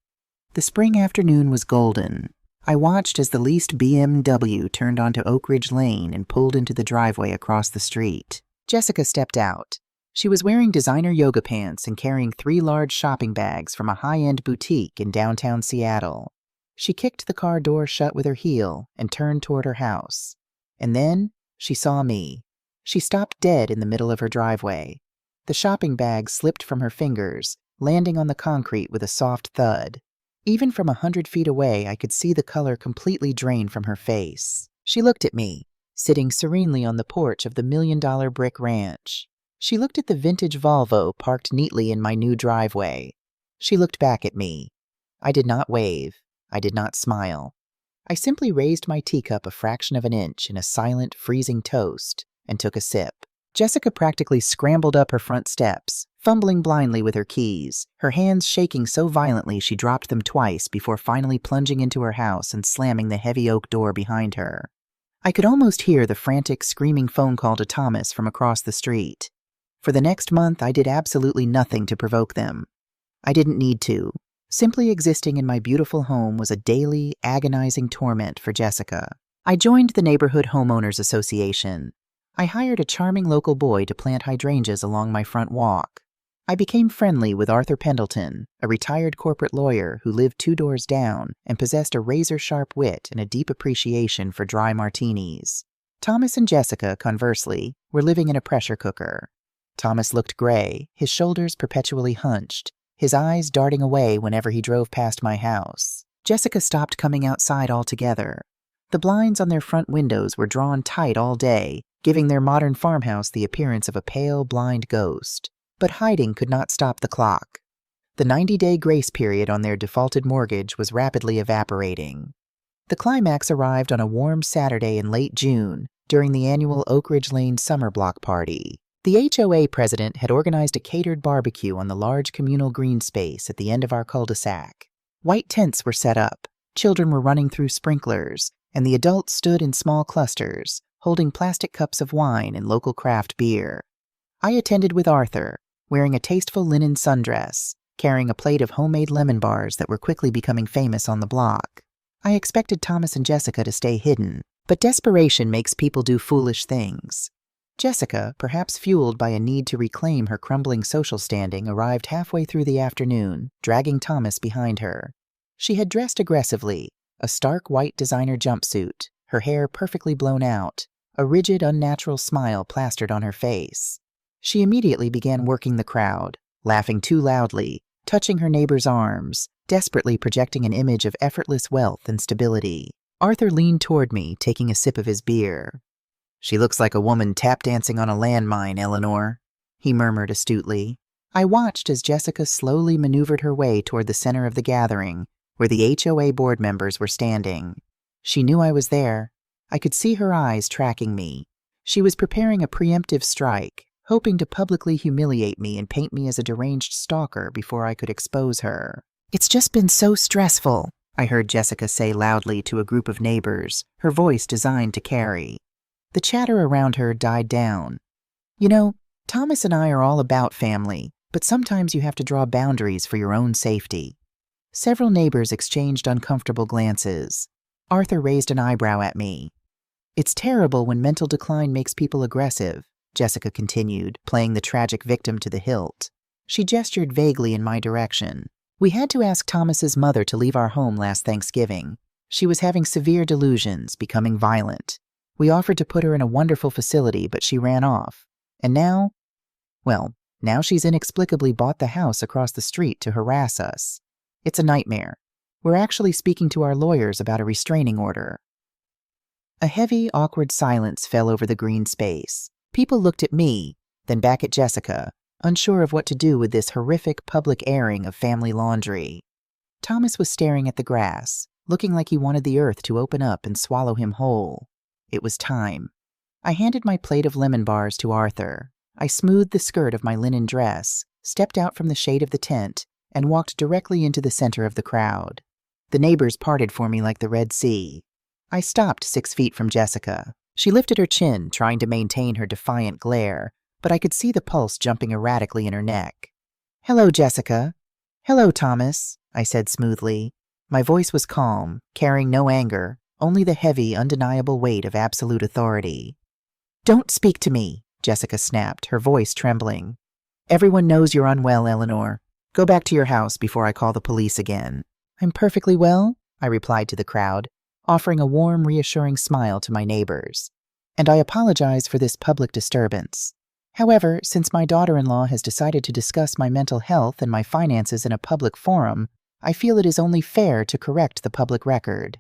The spring afternoon was golden. I watched as the leased BMW turned onto Oak Ridge Lane and pulled into the driveway across the street. Jessica stepped out. She was wearing designer yoga pants and carrying 3 large shopping bags from a high-end boutique in downtown Seattle. She kicked the car door shut with her heel and turned toward her house. And then she saw me. She stopped dead in the middle of her driveway. The shopping bag slipped from her fingers, landing on the concrete with a soft thud. Even from 100 feet away, I could see the color completely drain from her face. She looked at me, sitting serenely on the porch of the $1 million brick ranch. She looked at the vintage Volvo parked neatly in my new driveway. She looked back at me. I did not wave. I did not smile. I simply raised my teacup a fraction of an inch in a silent, freezing toast and took a sip. Jessica practically scrambled up her front steps, fumbling blindly with her keys, her hands shaking so violently she dropped them twice before finally plunging into her house and slamming the heavy oak door behind her. I could almost hear the frantic, screaming phone call to Thomas from across the street. For the next month, I did absolutely nothing to provoke them. I didn't need to. Simply existing in my beautiful home was a daily, agonizing torment for Jessica. I joined the Neighborhood Homeowners Association. I hired a charming local boy to plant hydrangeas along my front walk. I became friendly with Arthur Pendleton, a retired corporate lawyer who lived 2 doors down and possessed a razor-sharp wit and a deep appreciation for dry martinis. Thomas and Jessica, conversely, were living in a pressure cooker. Thomas looked gray, his shoulders perpetually hunched, his eyes darting away whenever he drove past my house. Jessica stopped coming outside altogether. The blinds on their front windows were drawn tight all day, giving their modern farmhouse the appearance of a pale, blind ghost. But hiding could not stop the clock. The 90-day grace period on their defaulted mortgage was rapidly evaporating. The climax arrived on a warm Saturday in late June, during the annual Oak Ridge Lane summer block party. The HOA president had organized a catered barbecue on the large communal green space at the end of our cul-de-sac. White tents were set up, children were running through sprinklers, and the adults stood in small clusters, holding plastic cups of wine and local craft beer. I attended with Arthur, wearing a tasteful linen sundress, carrying a plate of homemade lemon bars that were quickly becoming famous on the block. I expected Thomas and Jessica to stay hidden, but desperation makes people do foolish things. Jessica, perhaps fueled by a need to reclaim her crumbling social standing, arrived halfway through the afternoon, dragging Thomas behind her. She had dressed aggressively, a stark white designer jumpsuit, her hair perfectly blown out, a rigid, unnatural smile plastered on her face. She immediately began working the crowd, laughing too loudly, touching her neighbor's arms, desperately projecting an image of effortless wealth and stability. Arthur leaned toward me, taking a sip of his beer. "She looks like a woman tap dancing on a landmine, Eleanor," he murmured astutely. I watched as Jessica slowly maneuvered her way toward the center of the gathering, where the HOA board members were standing. She knew I was there. I could see her eyes tracking me. She was preparing a preemptive strike, hoping to publicly humiliate me and paint me as a deranged stalker before I could expose her. "It's just been so stressful," I heard Jessica say loudly to a group of neighbors, her voice designed to carry. The chatter around her died down. "You know, Thomas and I are all about family, but sometimes you have to draw boundaries for your own safety." Several neighbors exchanged uncomfortable glances. Arthur raised an eyebrow at me. "It's terrible when mental decline makes people aggressive," Jessica continued, playing the tragic victim to the hilt. She gestured vaguely in my direction. We had to ask Thomas's mother to leave our home last Thanksgiving. She was having severe delusions, becoming violent. We offered to put her in a wonderful facility, but she ran off. And now, now she's inexplicably bought the house across the street to harass us. It's a nightmare. We're actually speaking to our lawyers about a restraining order. A heavy, awkward silence fell over the green space. People looked at me, then back at Jessica, unsure of what to do with this horrific public airing of family laundry. Thomas was staring at the grass, looking like he wanted the earth to open up and swallow him whole. It was time. I handed my plate of lemon bars to Arthur. I smoothed the skirt of my linen dress, stepped out from the shade of the tent, and walked directly into the center of the crowd. The neighbors parted for me like the Red Sea. I stopped 6 feet from Jessica. She lifted her chin, trying to maintain her defiant glare, but I could see the pulse jumping erratically in her neck. "Hello, Jessica." "Hello, Thomas," I said smoothly. My voice was calm, carrying no anger, only the heavy, undeniable weight of absolute authority. "Don't speak to me," Jessica snapped, her voice trembling. "Everyone knows you're unwell, Eleanor. Go back to your house before I call the police again." "I'm perfectly well," I replied to the crowd, offering a warm, reassuring smile to my neighbors. "And I apologize for this public disturbance. However, since my daughter-in-law has decided to discuss my mental health and my finances in a public forum, I feel it is only fair to correct the public record."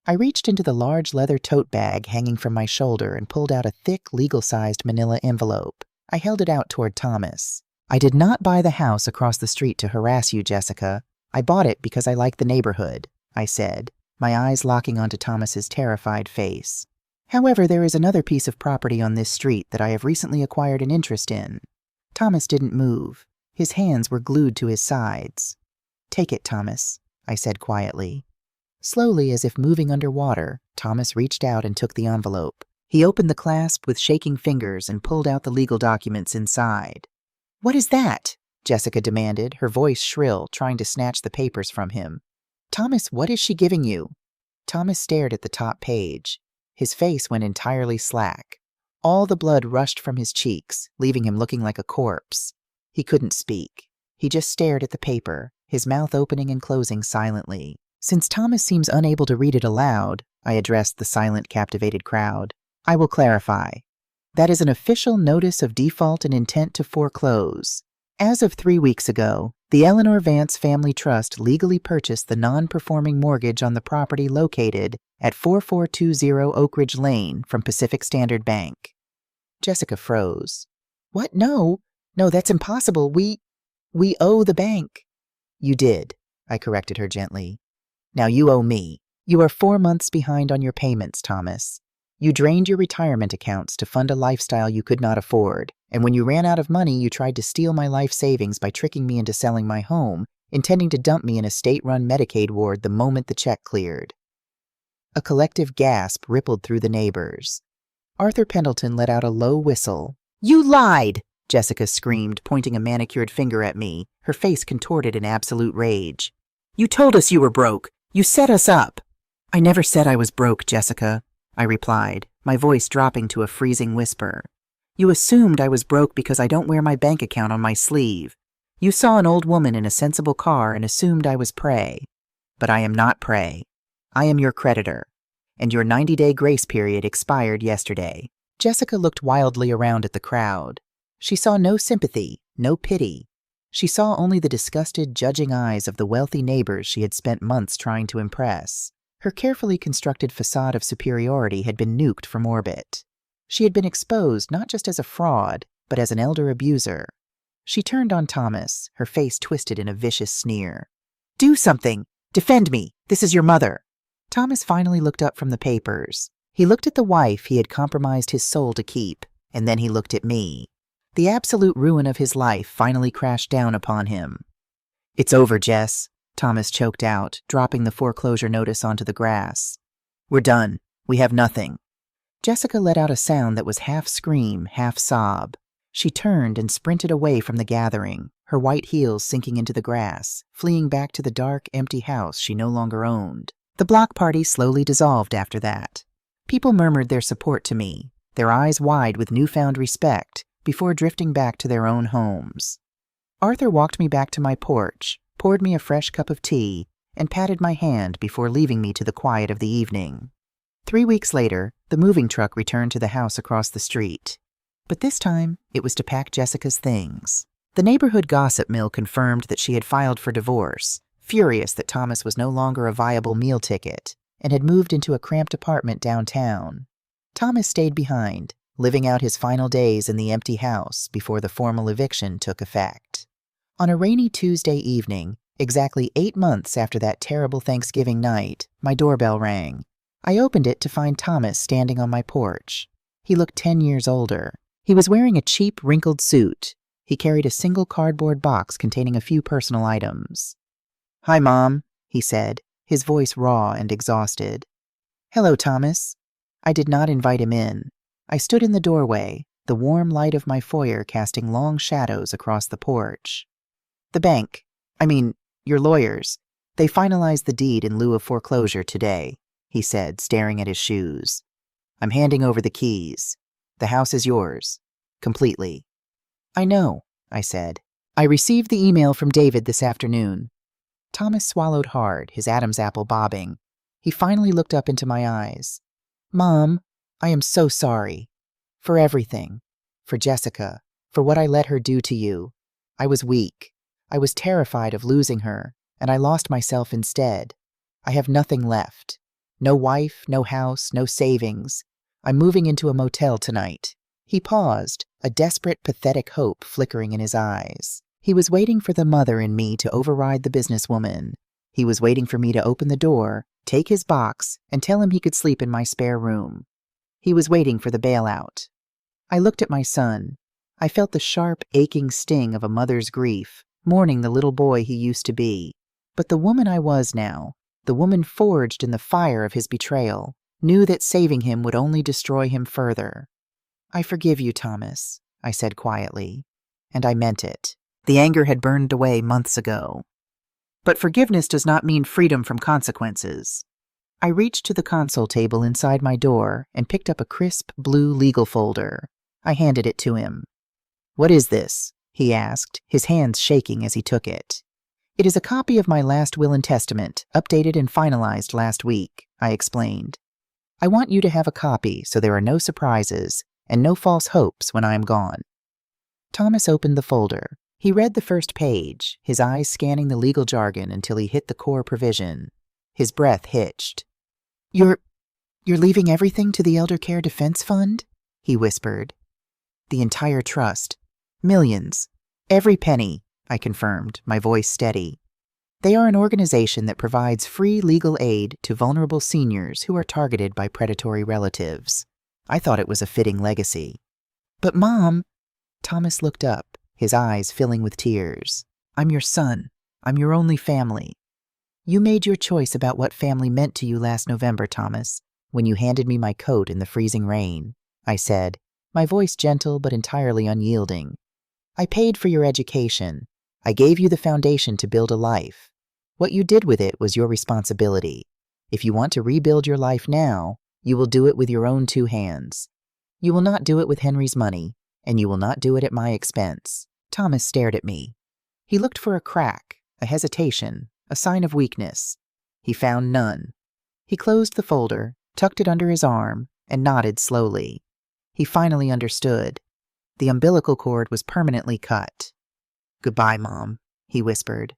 I reached into the large leather tote bag hanging from my shoulder and pulled out a thick, legal-sized manila envelope. I held it out toward Thomas. "I did not buy the house across the street to harass you, Jessica. I bought it because I like the neighborhood," I said, my eyes locking onto Thomas's terrified face. "However, there is another piece of property on this street that I have recently acquired an interest in." Thomas didn't move. His hands were glued to his sides. "Take it, Thomas," I said quietly. Slowly, as if moving underwater, Thomas reached out and took the envelope. He opened the clasp with shaking fingers and pulled out the legal documents inside. "What is that?" Jessica demanded, her voice shrill, trying to snatch the papers from him. "Thomas, what is she giving you?" Thomas stared at the top page. His face went entirely slack. All the blood rushed from his cheeks, leaving him looking like a corpse. He couldn't speak. He just stared at the paper, his mouth opening and closing silently. "Since Thomas seems unable to read it aloud," I addressed the silent, captivated crowd, "I will clarify. That is an official notice of default and intent to foreclose. As of 3 weeks ago, the Eleanor Vance Family Trust legally purchased the non-performing mortgage on the property located at 4420 Oak Ridge Lane from Pacific Standard Bank." Jessica froze. "What? No, that's impossible. We owe the bank." "You did," I corrected her gently. "Now you owe me. You are 4 months behind on your payments, Thomas. You drained your retirement accounts to fund a lifestyle you could not afford, and when you ran out of money, you tried to steal my life savings by tricking me into selling my home, intending to dump me in a state-run Medicaid ward the moment the check cleared." A collective gasp rippled through the neighbors. Arthur Pendleton let out a low whistle. "You lied!" Jessica screamed, pointing a manicured finger at me, her face contorted in absolute rage. "You told us you were broke. You set us up." "I never said I was broke, Jessica," I replied, my voice dropping to a freezing whisper. "You assumed I was broke because I don't wear my bank account on my sleeve. You saw an old woman in a sensible car and assumed I was prey. But I am not prey. I am your creditor, and your 90-day grace period expired yesterday." Jessica looked wildly around at the crowd. She saw no sympathy, no pity. She saw only the disgusted, judging eyes of the wealthy neighbors she had spent months trying to impress. Her carefully constructed facade of superiority had been nuked from orbit. She had been exposed not just as a fraud, but as an elder abuser. She turned on Thomas, her face twisted in a vicious sneer. "Do something! Defend me! This is your mother!" Thomas finally looked up from the papers. He looked at the wife he had compromised his soul to keep, and then he looked at me. The absolute ruin of his life finally crashed down upon him. "It's over, Jess," Thomas choked out, dropping the foreclosure notice onto the grass. "We're done. We have nothing." Jessica let out a sound that was half scream, half sob. She turned and sprinted away from the gathering, her white heels sinking into the grass, fleeing back to the dark, empty house she no longer owned. The block party slowly dissolved after that. People murmured their support to me, their eyes wide with newfound respect, before drifting back to their own homes. Arthur walked me back to my porch, poured me a fresh cup of tea, and patted my hand before leaving me to the quiet of the evening. 3 weeks later, the moving truck returned to the house across the street. But this time, it was to pack Jessica's things. The neighborhood gossip mill confirmed that she had filed for divorce, furious that Thomas was no longer a viable meal ticket, and had moved into a cramped apartment downtown. Thomas stayed behind, living out his final days in the empty house before the formal eviction took effect. On a rainy Tuesday evening, exactly 8 months after that terrible Thanksgiving night, my doorbell rang. I opened it to find Thomas standing on my porch. He looked 10 years older. He was wearing a cheap, wrinkled suit. He carried a single cardboard box containing a few personal items. "Hi, Mom," he said, his voice raw and exhausted. "Hello, Thomas." I did not invite him in. I stood in the doorway, the warm light of my foyer casting long shadows across the porch. Your lawyers, they finalized the deed in lieu of foreclosure today," he said, staring at his shoes. "I'm handing over the keys. The house is yours. Completely." "I know," I said. "I received the email from David this afternoon." Thomas swallowed hard, his Adam's apple bobbing. He finally looked up into my eyes. "Mom, I am so sorry. For everything. For Jessica. For what I let her do to you. I was weak. I was terrified of losing her, and I lost myself instead. I have nothing left. No wife, no house, no savings. I'm moving into a motel tonight." He paused, a desperate, pathetic hope flickering in his eyes. He was waiting for the mother in me to override the businesswoman. He was waiting for me to open the door, take his box, and tell him he could sleep in my spare room. He was waiting for the bailout. I looked at my son. I felt the sharp, aching sting of a mother's grief, mourning the little boy he used to be. But the woman I was now, the woman forged in the fire of his betrayal, knew that saving him would only destroy him further. "I forgive you, Thomas," I said quietly, and I meant it. The anger had burned away months ago. But forgiveness does not mean freedom from consequences. I reached to the console table inside my door and picked up a crisp blue legal folder. I handed it to him. "What is this?" he asked, his hands shaking as he took it. "It is a copy of my last will and testament, updated and finalized last week," I explained. "I want you to have a copy so there are no surprises and no false hopes when I am gone." Thomas opened the folder. He read the first page, his eyes scanning the legal jargon until he hit the core provision. His breath hitched. You're leaving everything to the Elder Care Defense Fund?" he whispered. "The entire trust. Millions. Every penny," I confirmed, my voice steady. "They are an organization that provides free legal aid to vulnerable seniors who are targeted by predatory relatives." I thought it was a fitting legacy. "But Mom," Thomas looked up, his eyes filling with tears. "I'm your son. I'm your only family. You made your choice about what family meant to you last November, Thomas, when you handed me my coat in the freezing rain," I said, my voice gentle but entirely unyielding. "I paid for your education. I gave you the foundation to build a life. What you did with it was your responsibility. If you want to rebuild your life now, you will do it with your own 2 hands. You will not do it with Henry's money, and you will not do it at my expense." Thomas stared at me. He looked for a crack, a hesitation, a sign of weakness. He found none. He closed the folder, tucked it under his arm, and nodded slowly. He finally understood. The umbilical cord was permanently cut. "Goodbye, Mom," he whispered.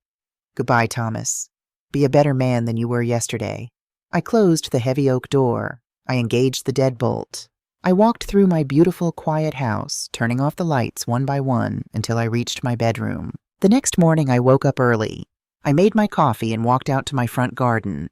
"Goodbye, Thomas. Be a better man than you were yesterday." I closed the heavy oak door. I engaged the deadbolt. I walked through my beautiful, quiet house, turning off the lights one by one until I reached my bedroom. The next morning I woke up early. I made my coffee and walked out to my front garden.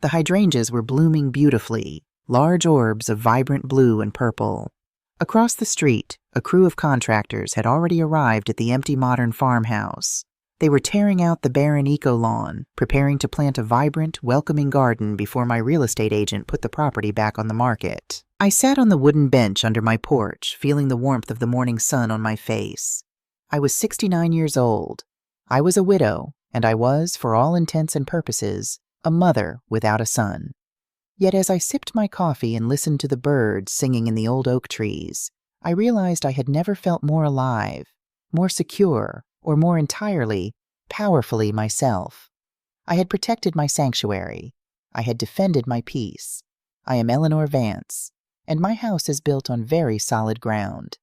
The hydrangeas were blooming beautifully, large orbs of vibrant blue and purple. Across the street, a crew of contractors had already arrived at the empty modern farmhouse. They were tearing out the barren eco-lawn, preparing to plant a vibrant, welcoming garden before my real estate agent put the property back on the market. I sat on the wooden bench under my porch, feeling the warmth of the morning sun on my face. I was 69 years old. I was a widow, and I was, for all intents and purposes, a mother without a son. Yet as I sipped my coffee and listened to the birds singing in the old oak trees, I realized I had never felt more alive, more secure, or more entirely powerfully myself. I had protected my sanctuary. I had defended my peace. I am Eleanor Vance, and my house is built on very solid ground.